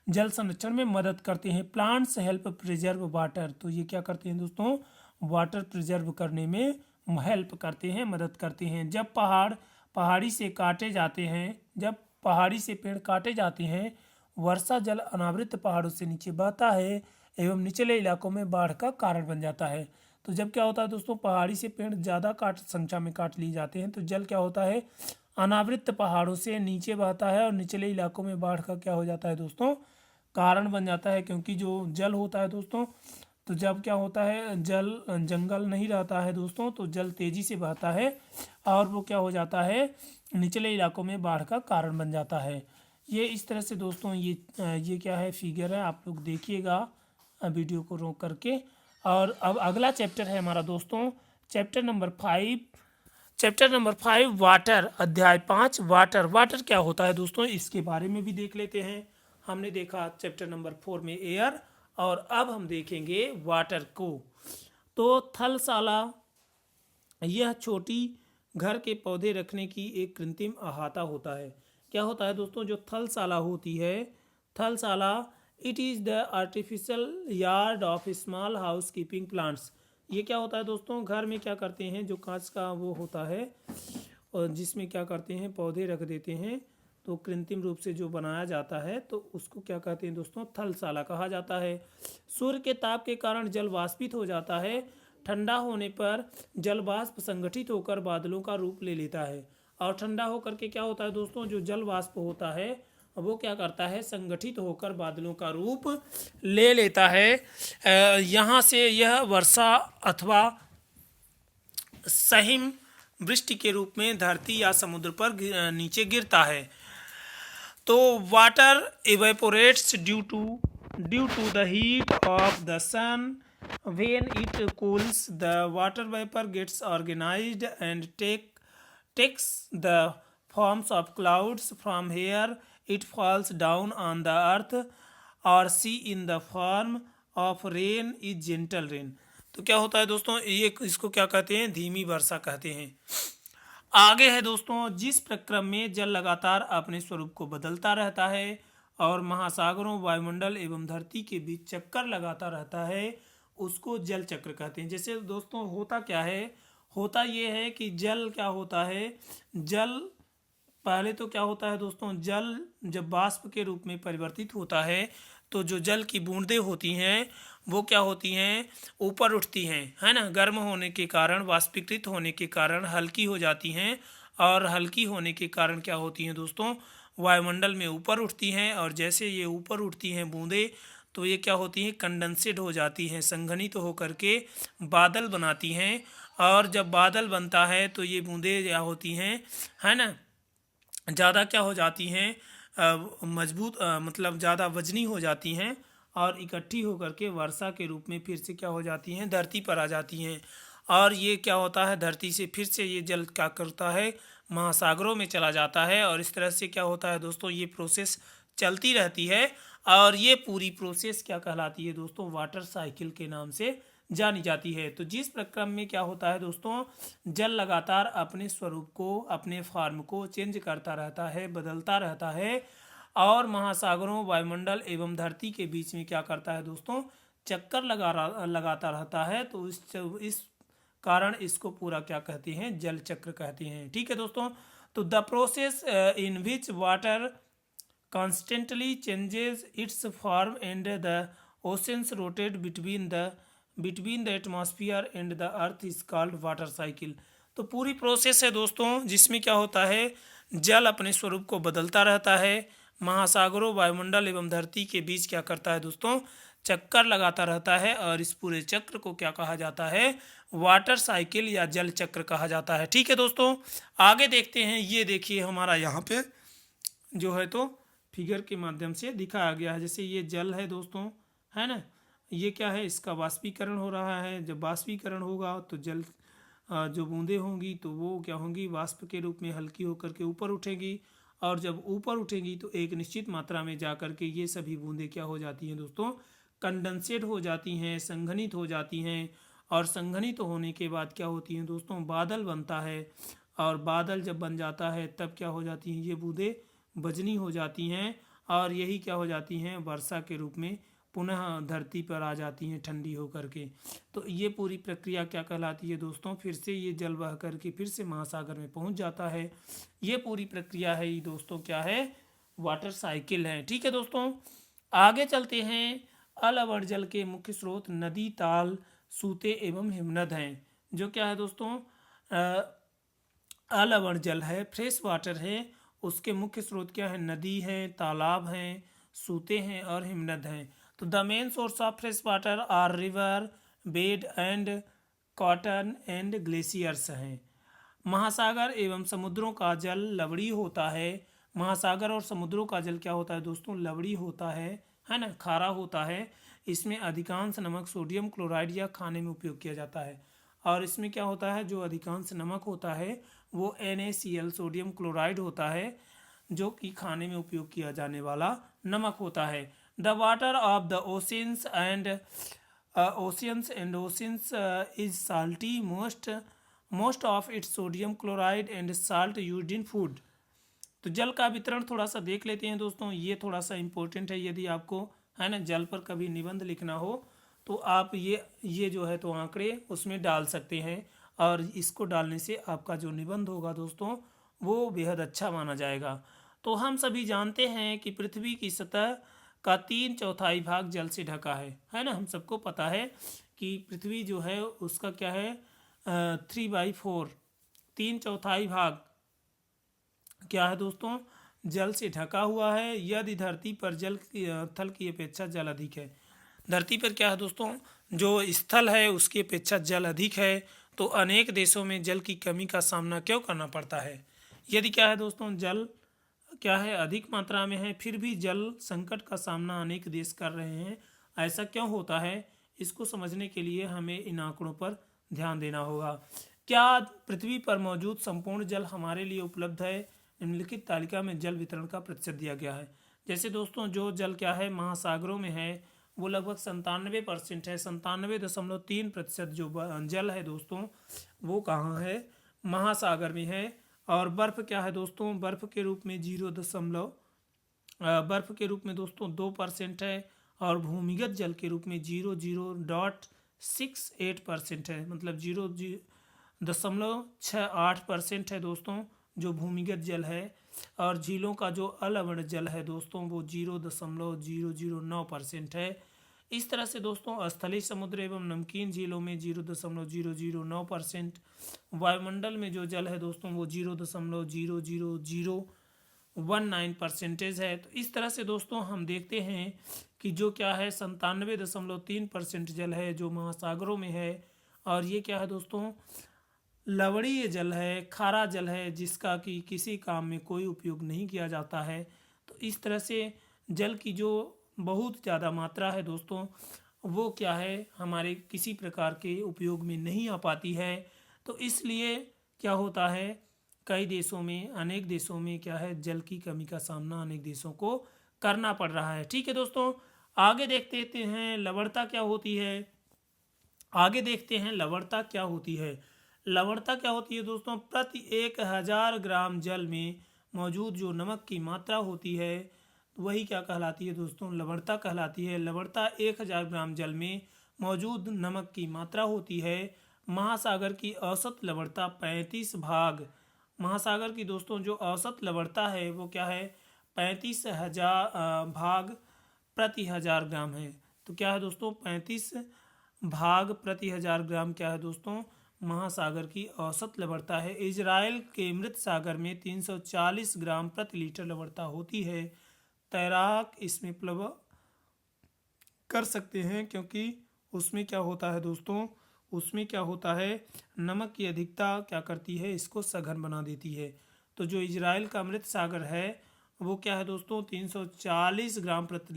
जल संरक्षण में मदद करते हैं। Plants help preserve water. तो ये क्या करते हैं दोस्तों, वाटर प्रिजर्व करने में हेल्प करते हैं, मदद करते हैं। जब पहाड़ी से काटे जाते हैं, जब पहाड़ी से पेड़ काटे जाते हैं, वर्षा जल अनावृत पहाड़ों से नीचे बहता है एवं निचले इलाकों में बाढ़ का कारण बन जाता है। तो जब क्या होता है दोस्तों, पहाड़ी से पेड़ ज़्यादा संख्या में काट लिए जाते हैं तो जल क्या होता है, अनावृत पहाड़ों से नीचे बहता है और निचले इलाकों में बाढ़ का क्या हो जाता है दोस्तों, कारण बन जाता है। क्योंकि जो जल होता है दोस्तों, तो जब क्या होता है, जंगल नहीं रहता है दोस्तों, तो जल तेज़ी से बहता है और वो क्या हो जाता है, निचले इलाकों में बाढ़ का कारण बन जाता है। ये इस तरह से दोस्तों ये क्या है, फिगर है, आप लोग देखिएगा वीडियो को रोक करके। और अब अगला चैप्टर है हमारा दोस्तों चैप्टर नंबर 5 वाटर, अध्याय 5 वाटर। वाटर क्या होता है दोस्तों, इसके बारे में भी देख लेते हैं। हमने देखा चैप्टर नंबर 4 में एयर, और अब हम देखेंगे वाटर को। तो थलशाला यह छोटी घर के पौधे रखने की एक कृत्रिम अहाता होता है। क्या होता है दोस्तों, जो थलशाला होती है, थलशाला it is the artificial yard of small house keeping plants. ये क्या होता है दोस्तों, घर में क्या करते हैं, जो कांच का वो होता है और जिसमें क्या करते हैं, पौधे रख देते हैं तो कृत्रिम रूप से जो बनाया जाता है तो उसको क्या कहते हैं दोस्तों, थलशाला कहा जाता है। सूर्य के ताप के कारण जल वाष्पित हो जाता है। ठंडा होने पर जल वाष्प संगठित होकर बादलों का रूप ले लेता है। और ठंडा होकर के क्या होता है दोस्तों, जो जल वाष्प होता है वो क्या करता है, संगठित होकर बादलों का रूप ले लेता है। यहाँ से यह वर्षा अथवा सहिम वृष्टि के रूप में धरती या समुद्र पर नीचे गिरता है। तो water evaporates due to the heat of the sun. When it cools the water vapour gets organised and takes the forms of clouds. From here it falls down on the earth or sea in the form of rain is gentle rain. तो क्या होता है दोस्तों, ये इसको क्या कहते हैं, धीमी वर्षा कहते हैं। आगे है दोस्तों, जिस प्रक्रम में जल लगातार अपने स्वरूप को बदलता रहता है और महासागरों, वायुमंडल एवं धरती के बीच चक्कर लगाता रहता है, उसको जल चक्र कहते हैं। जैसे दोस्तों होता क्या है, होता ये है कि जल क्या होता है, जल पहले तो क्या होता है दोस्तों, जल जब वाष्प के रूप में परिवर्तित होता है तो जो जल की बूंदें होती हैं वो क्या होती हैं, ऊपर उठती हैं, है ना। गर्म होने के कारण, वाष्पीकृत होने के कारण हल्की हो जाती हैं और हल्की होने के कारण क्या होती हैं दोस्तों, वायुमंडल में ऊपर उठती हैं। और जैसे ये ऊपर उठती हैं बूंदें तो ये क्या होती हैं, कंडेंसेड हो जाती हैं, संघनित होकर के बादल बनाती हैं। और जब बादल बनता है तो ये बूंदें क्या होती हैं, है ना, ज़्यादा क्या हो जाती हैं, मजबूत, मतलब ज़्यादा वजनी हो जाती हैं और इकट्ठी होकर के वर्षा के रूप में फिर से क्या हो जाती हैं, धरती पर आ जाती हैं। और ये क्या होता है, धरती से फिर से ये जल क्या करता है, महासागरों में चला जाता है। और इस तरह से क्या होता है दोस्तों, ये प्रोसेस चलती रहती है। और ये पूरी प्रोसेस क्या कहलाती है दोस्तों, वाटर साइकिल के नाम से जानी जाती है। तो जिस प्रक्रम में क्या होता है दोस्तों, जल लगातार अपने स्वरूप को, अपने फॉर्म को चेंज करता रहता है, बदलता रहता है और महासागरों, वायुमंडल एवं धरती के बीच में क्या करता है दोस्तों, चक्कर लगाता रहता है। तो इस कारण इसको पूरा क्या कहते हैं, जल चक्र कहते हैं। ठीक है दोस्तों। तो the process in which water constantly changes it's form and the oceans rotate between the atmosphere and the earth is called water cycle. तो पूरी प्रोसेस है दोस्तों जिसमें क्या होता है, जल अपने स्वरूप को बदलता रहता है, महासागरों, वायुमंडल एवं धरती के बीच क्या करता है दोस्तों, चक्कर लगाता रहता है। और इस पूरे चक्र को क्या कहा जाता है, वाटर साइकिल या जल चक्र कहा जाता है। ठीक है दोस्तों, आगे देखते हैं। ये देखिए हमारा यहाँ पे जो है तो फिगर के माध्यम से दिखाया गया है। जैसे ये जल है दोस्तों, है ना, ये क्या है, इसका वाष्पीकरण हो रहा है। जब वाष्पीकरण होगा तो जल जो बूंदें होंगी तो वो क्या होंगी, वाष्प के रूप में हल्की होकर के ऊपर उठेंगी। और जब ऊपर उठेंगी तो एक निश्चित मात्रा में जा कर के ये सभी बूंदें क्या हो जाती हैं दोस्तों, कंडेंसेट हो जाती हैं, संघनित हो जाती हैं। और संघनित होने के बाद क्या होती हैं दोस्तों, बादल बनता है। और बादल जब बन जाता है तब क्या हो जाती हैं, ये बूंदें वजनी हो जाती हैं और यही क्या हो जाती हैं, वर्षा के रूप में पुनः धरती पर आ जाती हैं ठंडी होकर के। तो ये पूरी प्रक्रिया क्या कहलाती है दोस्तों, फिर से ये जल बह करके फिर से महासागर में पहुंच जाता है। ये पूरी प्रक्रिया है ये दोस्तों क्या है, वाटर साइकिल है। ठीक है दोस्तों, आगे चलते हैं। अलवण जल के मुख्य स्रोत नदी, ताल, सूते एवं हिमनद हैं। जो क्या है दोस्तों, अलवण जल है, फ्रेश वाटर है, उसके मुख्य स्रोत क्या है, नदी है, तालाब हैं, सूते हैं और हिमनद हैं। तो the main source of fresh water are river bed and cotton and glaciers हैं। महासागर एवं समुद्रों का जल लवड़ी होता है। महासागर और समुद्रों का जल क्या होता है दोस्तों, लवड़ी होता है ना, खारा होता है। इसमें अधिकांश नमक सोडियम क्लोराइड या खाने में उपयोग किया जाता है। और इसमें क्या होता है, जो अधिकांश नमक होता है वो NaCl सोडियम क्लोराइड होता है, जो कि खाने में उपयोग किया जाने वाला नमक होता है। The water of the oceans and oceans is salty, most of its sodium chloride and salt used in food. तो जल का वितरण थोड़ा सा देख लेते हैं दोस्तों, ये थोड़ा सा इम्पोर्टेंट है। यदि आपको है ना जल पर कभी निबंध लिखना हो तो आप ये जो है तो आंकड़े उसमें डाल सकते हैं और इसको डालने से आपका जो निबंध होगा दोस्तों वो बेहद अच्छा माना जाएगा। तो हम सभी जानते हैं कि पृथ्वी की सतह का 3/4 भाग जल से ढका है ना। हम सबको पता है कि पृथ्वी जो है उसका क्या है, 3/4, 3/4 भाग क्या है दोस्तों, जल से ढका हुआ है। यदि धरती पर थल की अपेक्षा जल अधिक है, धरती पर क्या है दोस्तों, जो स्थल है उसकी अपेक्षा जल अधिक है, तो अनेक देशों में जल की कमी का सामना क्यों करना पड़ता है। यदि क्या है दोस्तों, जल क्या है अधिक मात्रा में है, फिर भी जल संकट का सामना अनेक देश कर रहे हैं, ऐसा क्यों होता है। इसको समझने के लिए हमें इन आंकड़ों पर ध्यान देना होगा। क्या पृथ्वी पर मौजूद संपूर्ण जल हमारे लिए उपलब्ध है। निम्नलिखित तालिका में जल वितरण का प्रतिशत दिया गया है। जैसे दोस्तों जो जल क्या है महासागरों में है वो लगभग 97% है। 97.3% जो जल है दोस्तों वो कहाँ है, महासागर में है। और बर्फ क्या है दोस्तों, बर्फ के रूप में 0. बर्फ के रूप में दोस्तों 2% है। और भूमिगत जल के रूप में 0.68% है, मतलब 0.68% है दोस्तों जो भूमिगत जल है। और झीलों का जो अलवण जल है दोस्तों वो 0.009% है। इस तरह से दोस्तों स्थलीय समुद्र एवं नमकीन झीलों में 0.009%, वायुमंडल में जो जल है दोस्तों वो 0.00019% है। तो इस तरह से दोस्तों हम देखते हैं कि जो क्या है 97.3% जल है जो महासागरों में है। और ये क्या है दोस्तों, लवणीय जल है, खारा जल है, जिसका कि किसी काम में कोई उपयोग नहीं किया जाता है। तो इस तरह से जल की जो बहुत ज़्यादा मात्रा है दोस्तों वो क्या है हमारे किसी प्रकार के उपयोग में नहीं आ पाती है। तो इसलिए क्या होता है, कई देशों में, अनेक देशों में क्या है जल की कमी का सामना अनेक देशों को करना पड़ रहा है। ठीक है दोस्तों, आगे देखते हैं लवणता क्या होती है। आगे देखते हैं लवणता क्या होती है। लवणता क्या होती है दोस्तों, प्रति 1000 ग्राम जल में मौजूद जो नमक की मात्रा होती है वही क्या कहलाती है दोस्तों, लवणता कहलाती है। लवणता 1000 ग्राम जल में मौजूद नमक की मात्रा होती है। महासागर की औसत लवणता 35 भाग, महासागर की दोस्तों जो औसत लवणता है वो क्या है 35,000 भाग प्रति 1000 ग्राम है। तो क्या है दोस्तों 35 भाग प्रति 1000 ग्राम क्या है दोस्तों महासागर की औसत लवणता है। इजराइल के मृत सागर में 340 ग्राम प्रति लीटर लवणता होती है। तैराक इसमें प्लव कर सकते हैं क्योंकि उसमें क्या होता है दोस्तों, उसमें क्या होता है नमक की अधिकता क्या करती है इसको सघन बना देती है। तो जो इजराइल का मृत सागर है वो क्या है दोस्तों 340 ग्राम प्रति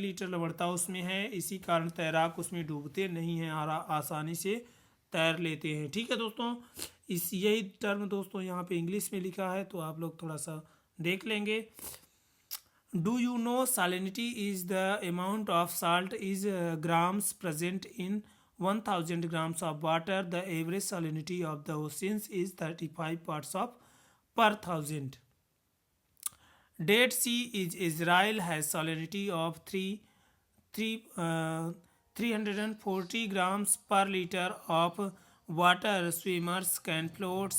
लीटर लवणता उसमें है। इसी कारण तैराक उसमें डूबते नहीं हैं और आसानी से तैर लेते हैं। ठीक है दोस्तों, यही टर्म दोस्तों यहाँ पे इंग्लिश में लिखा है तो आप लोग थोड़ा सा देख लेंगे। Do you no salinity is the amount of salt is grams present in 1000 grams of water. The average salinity of the oceans is 35 parts of per thousand. Dead Sea is Israel has salinity of 340 grams per liter of water. Swimmers can float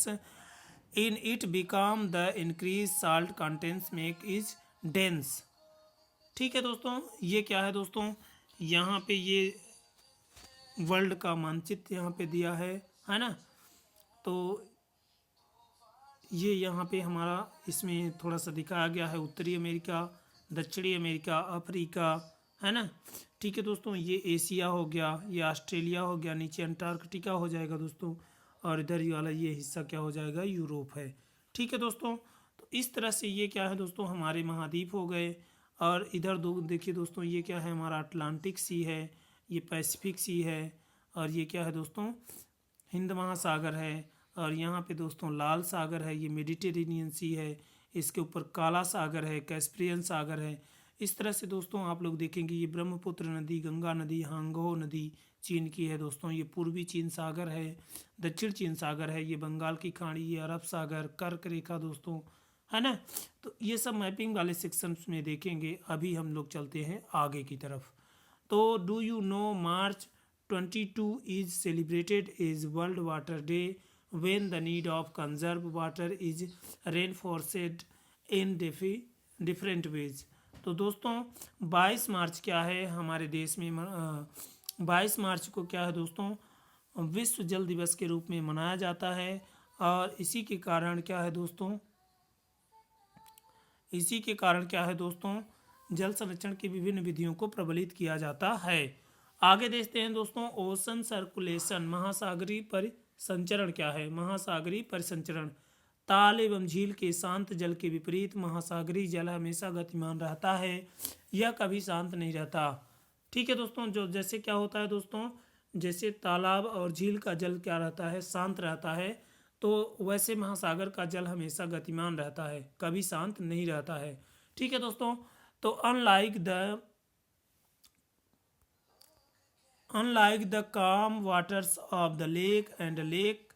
in it become the increased salt contents make is dense. ठीक है दोस्तों, ये क्या है दोस्तों, यहाँ पे ये वर्ल्ड का मानचित्र यहाँ पे दिया है ना। तो ये यहाँ पे हमारा इसमें थोड़ा सा दिखाया गया है उत्तरी अमेरिका, दक्षिणी अमेरिका, अफ्रीका, है ना। ठीक है दोस्तों, ये एशिया हो गया, ये ऑस्ट्रेलिया हो गया, नीचे अंटार्कटिका हो जाएगा दोस्तों, और इधर ये वाला ये हिस्सा क्या हो जाएगा यूरोप है। ठीक है दोस्तों, तो इस तरह से ये क्या है दोस्तों हमारे महाद्वीप हो गए। और इधर देखिए दोस्तों ये क्या है हमारा अटलांटिक सी है, ये पैसिफिक सी है, और ये क्या है दोस्तों हिंद महासागर है। और यहाँ पे दोस्तों लाल सागर है, ये मेडिटेरेनियन सी है, इसके ऊपर काला सागर है, कैस्पियन सागर है। इस तरह से दोस्तों आप लोग देखेंगे ये ब्रह्मपुत्र नदी, गंगा नदी, हांगहो नदी चीन की है दोस्तों, ये पूर्वी चीन सागर है, दक्षिण चीन सागर है, ये बंगाल की खाड़ी, ये अरब सागर, कर्क रेखा दोस्तों, है ना। तो ये सब मैपिंग वाले सेक्शंस में देखेंगे। अभी हम लोग चलते हैं आगे की तरफ। तो do you know March 22 is celebrated as World Water Day when the need of conserve water is reinforced in different ways. तो दोस्तों 22 मार्च क्या है हमारे देश में 22 मार्च को क्या है दोस्तों विश्व जल दिवस के रूप में मनाया जाता है। और इसी के कारण क्या है दोस्तों जल संरक्षण की विभिन्न विधियों को प्रबलित किया जाता है। आगे देखते हैं दोस्तों ओशन सर्कुलेशन, महासागरीय परिसंचरण क्या है। महासागरीय परिसंचरण ताल एवं झील के शांत जल के विपरीत महासागरीय जल हमेशा गतिमान रहता है, यह कभी शांत नहीं रहता। ठीक है दोस्तों, जो जैसे क्या होता है दोस्तों, जैसे तालाब और झील का जल क्या रहता है, शांत रहता है, तो वैसे महासागर का जल हमेशा गतिमान रहता है, कभी शांत नहीं रहता है। ठीक है दोस्तों, तो unlike the calm waters of the lake and lake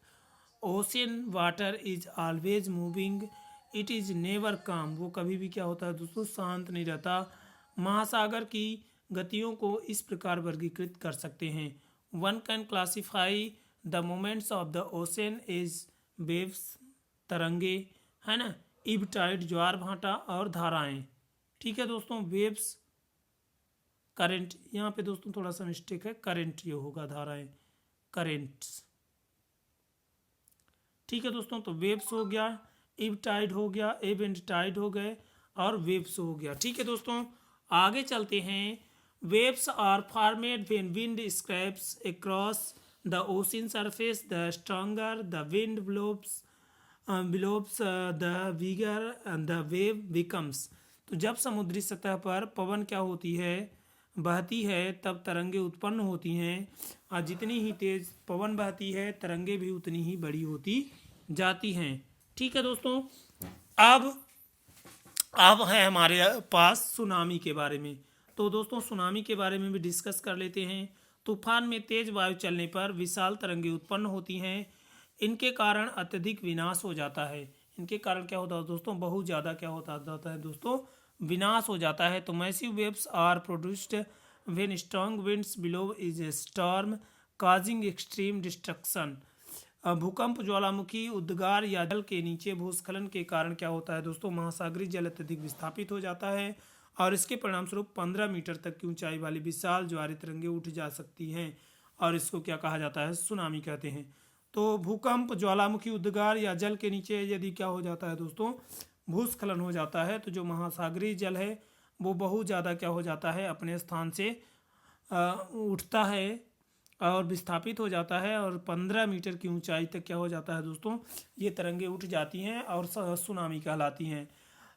ocean water is always moving, it is never calm, वो कभी भी क्या होता है दोस्तों शांत नहीं रहता। महासागर की गतियों को इस प्रकार वर्गीकृत कर सकते हैं। One can classify the moments of the ocean as waves, तरंगे, है ना, इब टाइड, ज्वार भाटा और धाराएं। ठीक है दोस्तों, वेव्स, करंट, यहाँ पे दोस्तों थोड़ा सा मिस्टेक है, करंट ये होगा, धाराएं करेंट्स। ठीक है दोस्तों, तो वेव्स हो गया, इब टाइड हो गया, एब एंड टाइड हो गए और वेव्स हो गया। ठीक है दोस्तों, आगे चलते हैं। Waves are formed when wind scraps across the ocean surface, the stronger the wind blows the bigger the wave becomes. तो जब समुद्री सतह पर पवन क्या होती है, बहती है, तब तरंगे उत्पन्न होती हैं, और जितनी ही तेज पवन बहती है तरंगे भी उतनी ही बड़ी होती जाती हैं। ठीक है दोस्तों, अब है हमारे पास सुनामी के बारे में। तो दोस्तों सुनामी के बारे में भी डिस्कस कर लेते हैं। तूफान में तेज वायु चलने पर विशाल तरंगे उत्पन्न होती हैं, इनके कारण अत्यधिक विनाश हो जाता है। इनके कारण क्या होता है दोस्तों, बहुत ज़्यादा क्या होता जाता है दोस्तों, विनाश हो जाता है। तो massive waves are produced when strong winds below is a storm causing extreme destruction. भूकंप, ज्वालामुखी, उद्गार या जल के नीचे भूस्खलन के कारण क्या होता है दोस्तों, महासागरीय जल अत्यधिक विस्थापित हो जाता है और इसके परिणामस्वरूप 15 मीटर तक की ऊंचाई वाली विशाल ज्वारी तरंगे उठ जा सकती हैं, और इसको क्या कहा जाता है, सुनामी कहते हैं। तो भूकंप, ज्वालामुखी, उद्गार या जल के नीचे यदि क्या हो जाता है दोस्तों, भूस्खलन हो जाता है, तो जो महासागरीय जल है वो बहुत ज़्यादा क्या हो जाता है, अपने स्थान से उठता है और विस्थापित हो जाता है, और 15 मीटर की ऊंचाई तक क्या हो जाता है दोस्तों, ये तरंगे उठ जाती हैं और सुनामी कहलाती हैं।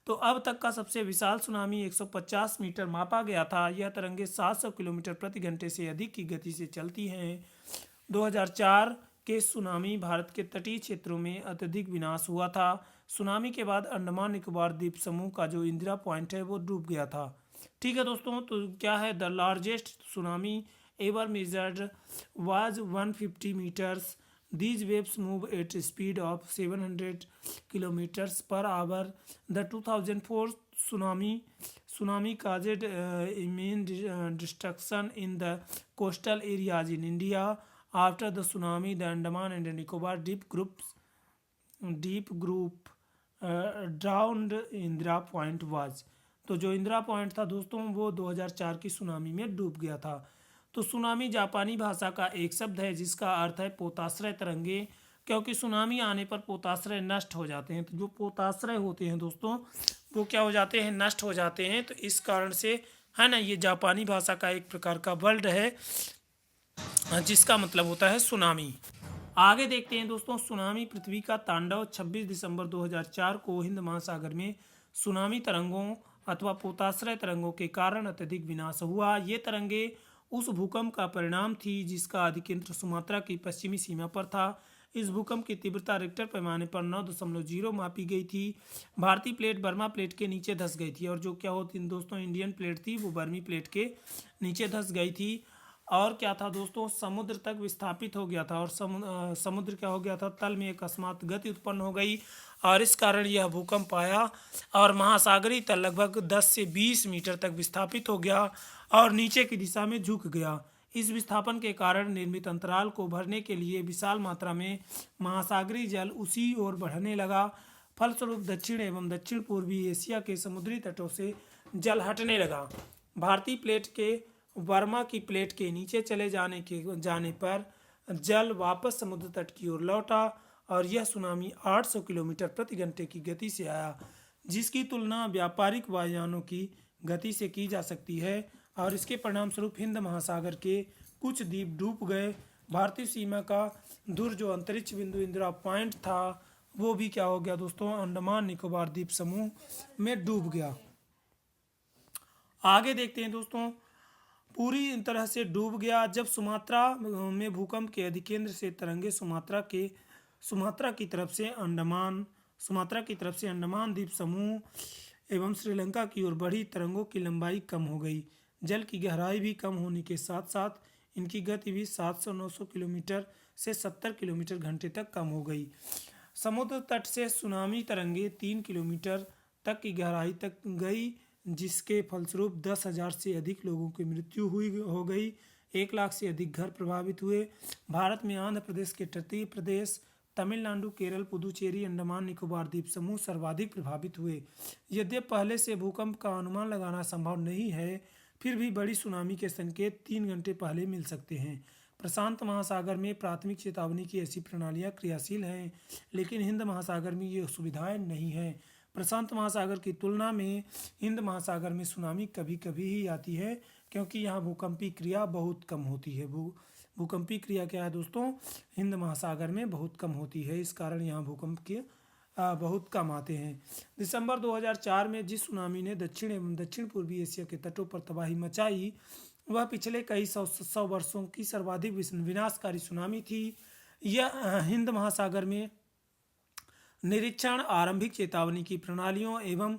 तो अब तक का सबसे विशाल सुनामी 150 मीटर मापा गया था। यह तरंगे 700 किलोमीटर प्रति घंटे से अधिक की गति से चलती हैं। 2004 के सुनामी भारत के तटीय क्षेत्रों में अत्यधिक विनाश हुआ था। सुनामी के बाद अंडमान निकोबार द्वीप समूह का जो इंदिरा पॉइंट है वो डूब गया था। ठीक है दोस्तों, तो क्या है, the largest tsunami ever measured was 150 metres. These waves move at a speed of 700 kilometers per hour. The 2004 tsunami caused immense destruction in the coastal areas in India. After the tsunami, the Andaman and Nicobar deep group drowned Indira point was. तो जो Indira point था दोस्तों वो 2004 की tsunami में डूब गया था। तो सुनामी जापानी भाषा का एक शब्द है जिसका अर्थ है पोताश्रय तरंगे, क्योंकि सुनामी आने पर पोताश्रय नष्ट हो जाते हैं। तो जो पोताश्रय होते हैं दोस्तों वो क्या हो जाते हैं, नष्ट हो जाते हैं। तो इस कारण से है ना, ये जापानी भाषा का एक प्रकार का वर्ड है जिसका मतलब होता है सुनामी। आगे देखते हैं दोस्तों, सुनामी पृथ्वी का तांडव। 26 दिसंबर 2004 को हिंद महासागर में सुनामी तरंगों अथवा पोताश्रय तरंगों के कारण अत्यधिक विनाश हुआ। ये तरंगे उस भूकंप का परिणाम थी जिसका आधिकेंद्र सुमात्रा की पश्चिमी सीमा पर था। इस भूकंप की तीव्रता रिक्टर पैमाने पर 9.0 मापी गई थी। भारतीय प्लेट बर्मा प्लेट के नीचे धंस गई थी, और जो क्या होती दोस्तों इंडियन प्लेट थी वो बर्मी प्लेट के नीचे धंस गई थी। और क्या था दोस्तों, समुद्र तक विस्थापित हो गया था, और समुद्र क्या हो गया था, तल में एक अकस्मात गति उत्पन्न हो गई, और इस कारण यह भूकंप आया और महासागरीय तल लगभग 10 से 20 मीटर तक विस्थापित हो गया और नीचे की दिशा में झुक गया। इस विस्थापन के कारण निर्मित अंतराल को भरने के लिए विशाल मात्रा में महासागरीय जल उसी ओर बढ़ने लगा। फलस्वरूप दक्षिण एवं दक्षिण पूर्वी एशिया के समुद्री तटों से जल हटने लगा। भारतीय प्लेट के बर्मा की प्लेट के नीचे चले जाने पर जल वापस समुद्र तट की ओर लौटा और यह सुनामी 800 किलोमीटर प्रति घंटे की गति से आया, जिसकी तुलना व्यापारिक वायुयानों की गति से की जा सकती है और इसके परिणाम स्वरूप हिंद महासागर के कुछ द्वीप डूब गए। भारतीय सीमा का दूर जो अंतरिक्ष बिंदु इंदिरा पॉइंट था वो भी क्या हो गया दोस्तों, अंडमान निकोबार द्वीप समूह में डूब गया। आगे देखते हैं दोस्तों, पूरी तरह से डूब गया जब सुमात्रा में भूकंप के अधिकेंद्र से तरंगे सुमात्रा की तरफ से अंडमान द्वीप समूह एवं श्रीलंका की ओर बढ़ी। तरंगों की लंबाई कम हो गई, जल की गहराई भी कम होने के साथ साथ इनकी गति भी 700-900 किलोमीटर से 70 किलोमीटर घंटे तक कम हो गई। समुद्र तट से सुनामी तरंगे 3 किलोमीटर तक की गहराई तक गई, जिसके फलस्वरूप 10,000 से अधिक लोगों की मृत्यु हो गई। 1 लाख से अधिक घर प्रभावित हुए। भारत में आंध्र प्रदेश के तटीय प्रदेश, तमिलनाडु, केरल, पुदुचेरी, अंडमान निकोबार द्वीप समूह सर्वाधिक प्रभावित हुए। यद्यपि पहले से भूकंप का अनुमान लगाना संभव नहीं है, फिर भी बड़ी सुनामी के संकेत 3 घंटे पहले मिल सकते हैं। प्रशांत महासागर में प्राथमिक चेतावनी की ऐसी प्रणालियां क्रियाशील हैं, लेकिन हिंद महासागर में ये सुविधाएं नहीं हैं। प्रशांत महासागर की तुलना में हिंद महासागर में सुनामी कभी कभी ही आती है, क्योंकि यहाँ भूकंपीय क्रिया बहुत कम होती है। भूकंपीय क्रिया क्या है दोस्तों, हिंद महासागर में बहुत कम होती है, इस कारण यहाँ भूकंप के बहुत कम आते हैं। दिसंबर 2004 में जिस सुनामी ने दक्षिण एवं दक्षिण पूर्वी एशिया के तटों पर तबाही मचाई, वह पिछले कई सौ वर्षों की सर्वाधिक विनाशकारी सुनामी थी। यह हिंद महासागर में निरीक्षण, आरंभिक चेतावनी की प्रणालियों एवं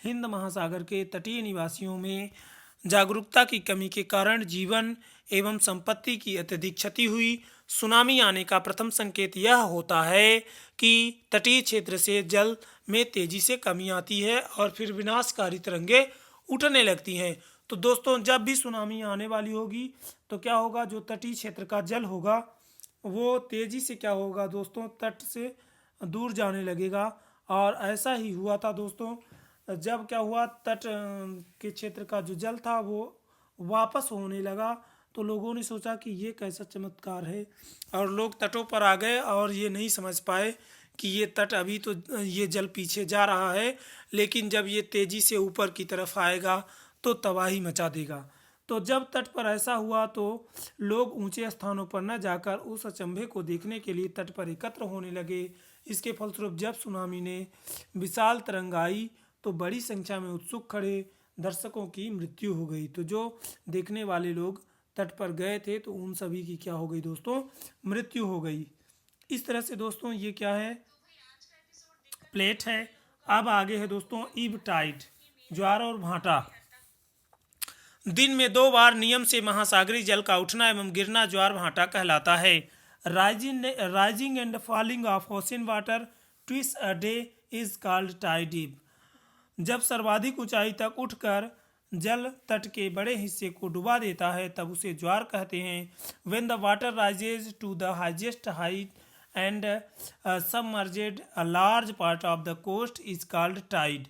हिंद महासागर के तटीय निवासियों में जागरूकता की कमी के कारण जीवन एवं संपत्ति की अत्यधिक क्षति हुई। सुनामी आने का प्रथम संकेत यह होता है कि तटीय क्षेत्र से जल में तेजी से कमी आती है और फिर विनाशकारी तरंगे उठने लगती हैं। तो दोस्तों, जब भी सुनामी आने वाली होगी तो क्या होगा, जो तटीय क्षेत्र का जल होगा वो तेजी से क्या होगा दोस्तों, तट से दूर जाने लगेगा। और ऐसा ही हुआ था दोस्तों, जब क्या हुआ, तट के क्षेत्र का जो जल था वो वापस होने लगा, तो लोगों ने सोचा कि ये कैसा चमत्कार है, और लोग तटों पर आ गए और ये नहीं समझ पाए कि ये तट अभी तो ये जल पीछे जा रहा है, लेकिन जब ये तेजी से ऊपर की तरफ आएगा तो तबाही मचा देगा। तो जब तट पर ऐसा हुआ तो लोग ऊंचे स्थानों पर न जाकर उस अचंभे को देखने के लिए तट पर एकत्र होने लगे। इसके फलस्वरूप जब सुनामी ने विशाल तरंग आई तो बड़ी संख्या में उत्सुक खड़े दर्शकों की मृत्यु हो गई। तो जो देखने वाले लोग तट पर गए थे तो उन सभी की क्या हो गई दोस्तों, मृत्यु हो गई। इस तरह से दोस्तों ये क्या है, प्लेट है। अब आगे है दोस्तों ईब टाइड, ज्वार और भाटा। दिन में 2 बार नियम से महासागरीय जल का उठना एवं गिरना ज्वार भाटा कहलाता है। Rising and falling of ocean water twice a day is called tide ebb. जब सर्वाधिक ऊंचाई तक उठकर जल तट के बड़े हिस्से को डुबा देता है तब उसे ज्वार कहते हैं। When the water rises to the highest height and submerged a large part of the coast is called tide.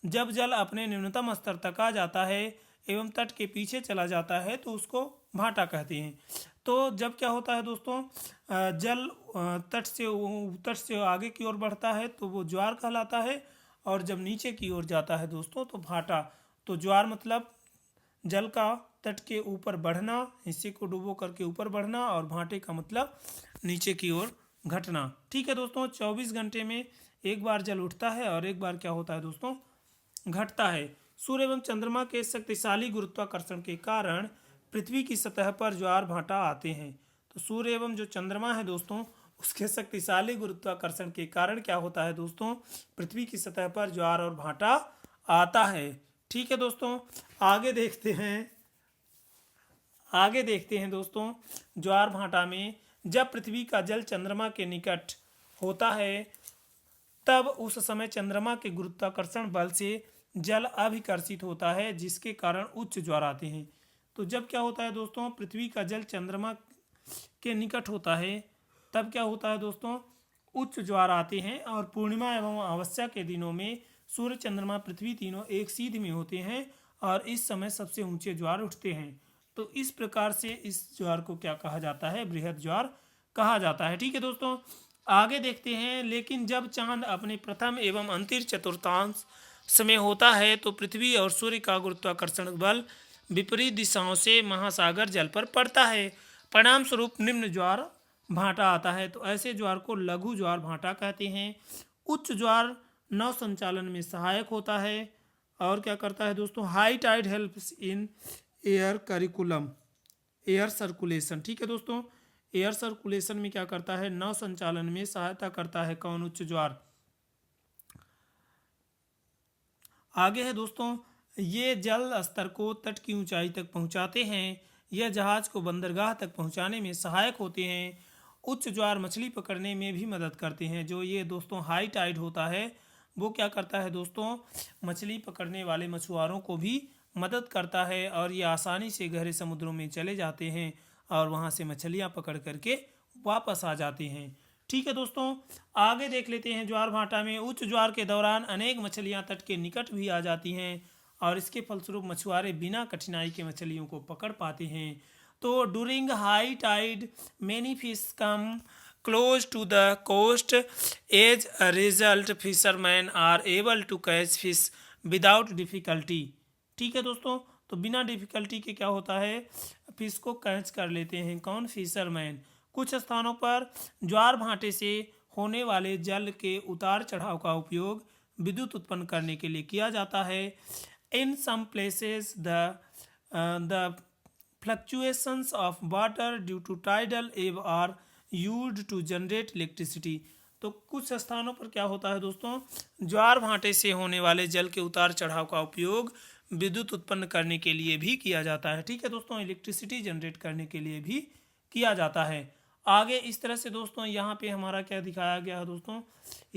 जब जल अपने न्यूनतम स्तर तक आ जाता है एवं तट के पीछे चला जाता है तो उसको भाटा कहते हैं। तो जब क्या होता है दोस्तों, जल तट से आगे की ओर बढ़ता है तो वो ज्वार कहलाता है, और जब नीचे की ओर जाता है दोस्तों तो भाटा। तो ज्वार मतलब जल का तट के ऊपर बढ़ना, हिस्से को डुबो करके ऊपर बढ़ना, और भाटे का मतलब नीचे की ओर घटना। ठीक है दोस्तों, 24 घंटे में एक बार जल उठता है और एक बार क्या होता है दोस्तों, घटता है। सूर्य एवं चंद्रमा के शक्तिशाली गुरुत्वाकर्षण के कारण पृथ्वी की सतह पर ज्वार भाटा आते हैं। तो सूर्य एवं जो चंद्रमा है दोस्तों, उसके शक्तिशाली गुरुत्वाकर्षण के कारण क्या होता है दोस्तों, पृथ्वी की सतह पर ज्वार और भाटा आता है। ठीक है दोस्तों, आगे देखते हैं दोस्तों, ज्वार भाटा में जब पृथ्वी का जल चंद्रमा के निकट होता है तब उस समय चंद्रमा के गुरुत्वाकर्षण बल से जल अभिकर्षित होता है, जिसके कारण उच्च ज्वार आते हैं। तो जब क्या होता है दोस्तों, पृथ्वी का जल चंद्रमा के निकट होता है तब क्या होता है दोस्तों, उच्च ज्वार आते हैं और पूर्णिमा एवं अमावस्या के दिनों में सूर्य, चंद्रमा, पृथ्वी तीनों एक सीध में होते हैं और इस समय सबसे ऊंचे ज्वार उठते हैं। तो इस प्रकार से इस ज्वार को क्या कहा जाता है? बृहद ज्वार कहा जाता है। ठीक है दोस्तों, आगे देखते हैं। लेकिन जब चांद अपने प्रथम एवं अंतिम चतुर्थांश समय होता है तो पृथ्वी और सूर्य का गुरुत्वाकर्षण बल विपरीत दिशाओं से महासागर जल पर पड़ता है। परिणाम स्वरूप निम्न ज्वार भाटा आता है। तो ऐसे ज्वार को लघु ज्वार भाटा कहते हैं। उच्च ज्वार नौ संचालन में सहायक होता है और क्या करता है दोस्तों? High tide helps in air circulation. ठीक है दोस्तों, एयर सर्कुलेशन में क्या करता है? नौ संचालन में सहायता करता है। कौन? उच्च ज्वार। आगे है दोस्तों, ये जल स्तर को तट की ऊंचाई तक पहुंचाते हैं। यह जहाज को बंदरगाह तक पहुंचाने में सहायक होते हैं। उच्च ज्वार मछली पकड़ने में भी मदद करते हैं। जो ये दोस्तों हाई टाइड होता है वो क्या करता है दोस्तों? मछली पकड़ने वाले मछुआरों को भी मदद करता है और ये आसानी से गहरे समुद्रों में चले जाते हैं और वहाँ से मछलियाँ पकड़ करके वापस आ जाते हैं। ठीक है दोस्तों, आगे देख लेते हैं। ज्वार भाटा में उच्च ज्वार के दौरान अनेक मछलियाँ तट के निकट भी आ जाती हैं और इसके फलस्वरूप मछुआरे बिना कठिनाई के मछलियों को पकड़ पाते हैं। तो during high tide many fish come close to the coast. As a result, fishermen are able to catch fish without difficulty. ठीक है दोस्तों, तो बिना डिफिकल्टी के क्या होता है? फिश को कैच कर लेते हैं। कौन? फिशरमैन। कुछ स्थानों पर ज्वार भाटे से होने वाले जल के उतार चढ़ाव का उपयोग विद्युत उत्पन्न करने के लिए किया जाता है। In some places the fluctuations of water due to tidal ebb are used to generate electricity. तो कुछ स्थानों पर क्या होता है दोस्तों? ज्वार भाटे से होने वाले जल के उतार चढ़ाव का उपयोग विद्युत उत्पन्न करने के लिए भी किया जाता है। ठीक है दोस्तों, इलेक्ट्रिसिटी जनरेट करने के लिए भी किया जाता है। आगे इस तरह से दोस्तों यहाँ पे हमारा क्या दिखाया गया है दोस्तों?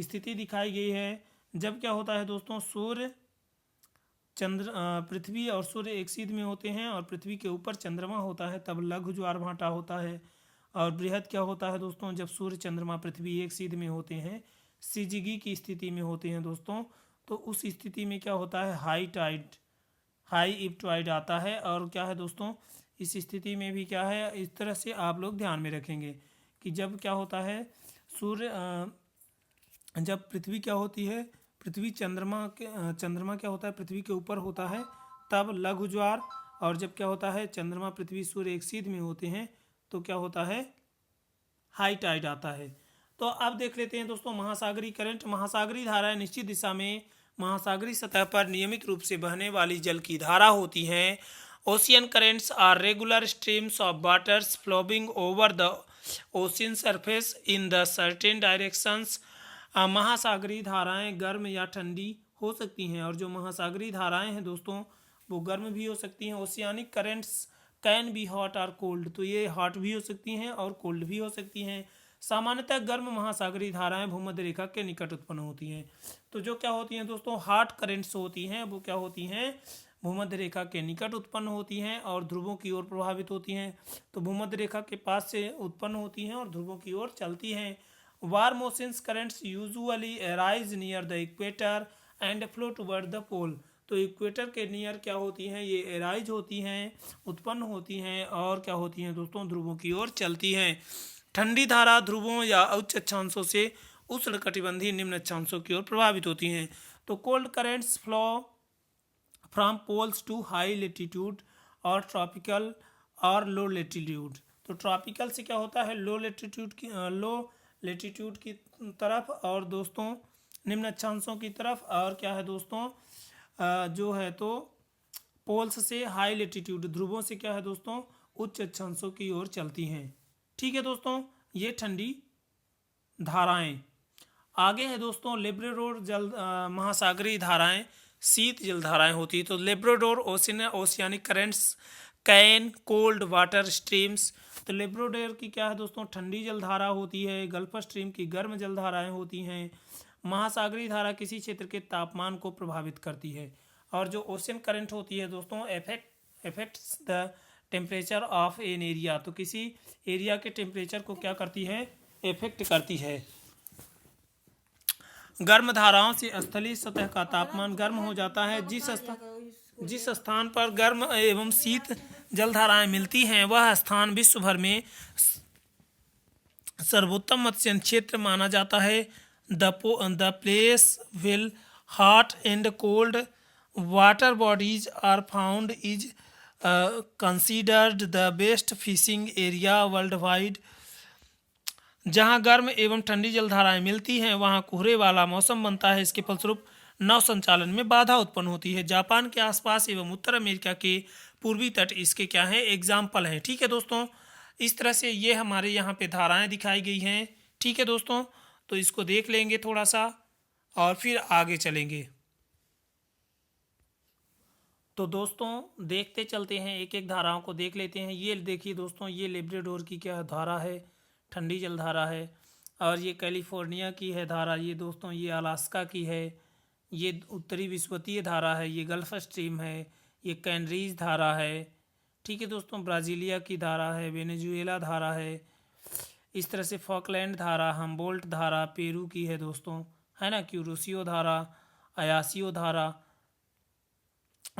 स्थिति दिखाई गई है। जब क्या होता है दोस्तों? सूर्य, चंद्र, पृथ्वी और सूर्य एक सीध में होते हैं और पृथ्वी के ऊपर चंद्रमा होता है, तब लघु ज्वार भाटा होता है। और बृहद क्या होता है दोस्तों? जब सूर्य, चंद्रमा, पृथ्वी एक सीध में होते हैं, सिजिगी की स्थिति में होते हैं दोस्तों, तो उस स्थिति में क्या होता है? हाई इप्टॉइड आता है। और क्या है दोस्तों? इस स्थिति में भी क्या है? इस तरह से आप लोग ध्यान में रखेंगे कि जब क्या होता है? जब पृथ्वी क्या होती है? पृथ्वी चंद्रमा क्या होता है? पृथ्वी के ऊपर होता है, तब लघु ज्वार। और जब क्या होता है? चंद्रमा, पृथ्वी, सूर्य एक सीध में होते हैं तो क्या होता है? हाई टाइड आता है। तो अब देख लेते हैं दोस्तों महासागरीय करंट। महासागरीय धाराएं निश्चित दिशा में महासागरीय सतह पर नियमित रूप से बहने वाली जल की धारा होती हैं। Ocean currents are regular streams of waters flowing over the ocean surface in the certain directions. महासागरीय धाराएं गर्म या ठंडी हो सकती हैं और जो महासागरीय धाराएं हैं दोस्तों वो गर्म भी हो सकती हैं। Oceanic currents can be hot और कोल्ड, तो ये हॉट भी हो सकती हैं और कोल्ड भी हो सकती हैं। सामान्यतः गर्म महासागरीय धाराएं भूमध्य रेखा के निकट उत्पन्न होती हैं। तो जो क्या होती हैं दोस्तों? हॉट करेंट्स होती हैं, वो क्या होती हैं? भूमध्य रेखा के निकट उत्पन्न होती हैं और ध्रुवों की ओर प्रभावित होती हैं। तो भूमध्य रेखा के पास से उत्पन्न होती हैं और ध्रुवों की ओर चलती हैं। Warm ocean currents usually arise near the equator and flow toward the pole. तो इक्वेटर के नियर क्या होती हैं? ये एराइज होती हैं, उत्पन्न होती हैं और क्या होती हैं दोस्तों? ध्रुवों की ओर चलती हैं। ठंडी धारा ध्रुवों या उच्च अक्षांशों से उष्णकटिबंधीय निम्न अक्षांशों की ओर प्रभावित होती हैं। तो cold currents flow from poles to high latitude और ट्रॉपिकल और लो लेटीट्यूड। तो ट्रॉपिकल से क्या होता है? लो लेटीट्यूड की तरफ और दोस्तों निम्न अक्षांशों की तरफ। और क्या है दोस्तों? जो है तो पोल्स से हाई लेटीट्यूड, ध्रुवों से क्या है दोस्तों? उच्च अक्षांशों की ओर चलती हैं। ठीक है दोस्तों, ये ठंडी धाराएं। आगे है दोस्तों लेब्राडोर महासागरीय धाराएं शीत जल धाराएं होती है। तो Labrador oceanic currents can cold water streams. तो लेब्राडोर की क्या है दोस्तों? ठंडी जलधारा होती है। गल्फ स्ट्रीम की गर्म जलधाराएं होती हैं। महासागरीय धारा किसी क्षेत्र के तापमान को प्रभावित करती है और जो ओशियन करंट होती है दोस्तों affects the temperature of an area. तो किसी एरिया के टेम्परेचर को क्या करती है? इफेक्ट करती है। गर्म धाराओं से स्थलीय सतह का तापमान गर्म हो जाता है। जिस स्थान पर गर्म एवं शीत जलधाराएं मिलती हैं वह स्थान विश्व भर में सर्वोत्तम मत्स्य क्षेत्र माना जाता है। The place will hot and cold water bodies are found is considered the best fishing area worldwide. जहां गर्म एवं ठंडी जलधाराएं मिलती हैं वहां कोहरे वाला मौसम बनता है। इसके फलस्वरूप नौ संचालन में बाधा उत्पन्न होती है। जापान के आसपास एवं उत्तर अमेरिका के पूर्वी तट इसके क्या हैं, एग्जाम्पल हैं। ठीक है दोस्तों, इस तरह से ये हमारे यहाँ पे धाराएं दिखाई गई हैं। ठीक है दोस्तों, तो इसको देख लेंगे थोड़ा सा और फिर आगे चलेंगे। तो दोस्तों देखते चलते हैं, एक एक धाराओं को देख लेते हैं। ये देखिए दोस्तों, ये लेब्राडोर की क्या धारा है, ठंडी जलधारा है। और ये कैलिफोर्निया की है धारा। ये दोस्तों ये अलास्का की है। ये उत्तरी विषुवतीय धारा है। ये गल्फ स्ट्रीम है। ये कैनरीज धारा है। ठीक है दोस्तों, ब्राज़ीलिया की धारा है। वेनेजुएला धारा है। इस तरह से फॉकलैंड धारा, हम्बोल्ट धारा पेरू की है दोस्तों, है ना। क्यूरोसियो धारा, अयासियो धारा,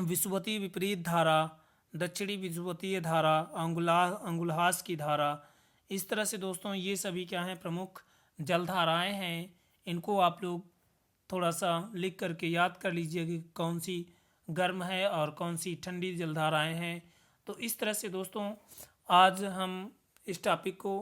विषुवतीय विपरीत धारा, दक्षिणी विषुवतीय धारा, अंगुल्हास की धारा। इस तरह से दोस्तों ये सभी क्या हैं, प्रमुख जलधाराएं हैं। इनको आप लोग थोड़ा सा लिख करके याद कर लीजिए कि कौन सी गर्म है और कौन सी ठंडी जलधाराएं हैं। तो इस तरह से दोस्तों आज हम इस टॉपिक को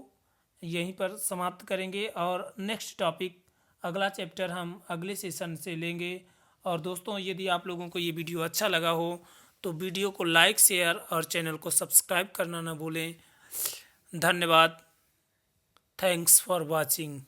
यहीं पर समाप्त करेंगे और नेक्स्ट टॉपिक, अगला चैप्टर हम अगले सेशन से लेंगे। और दोस्तों यदि आप लोगों को ये वीडियो अच्छा लगा हो तो वीडियो को लाइक, शेयर और चैनल को सब्सक्राइब करना ना भूलें। धन्यवाद। Thanks for watching.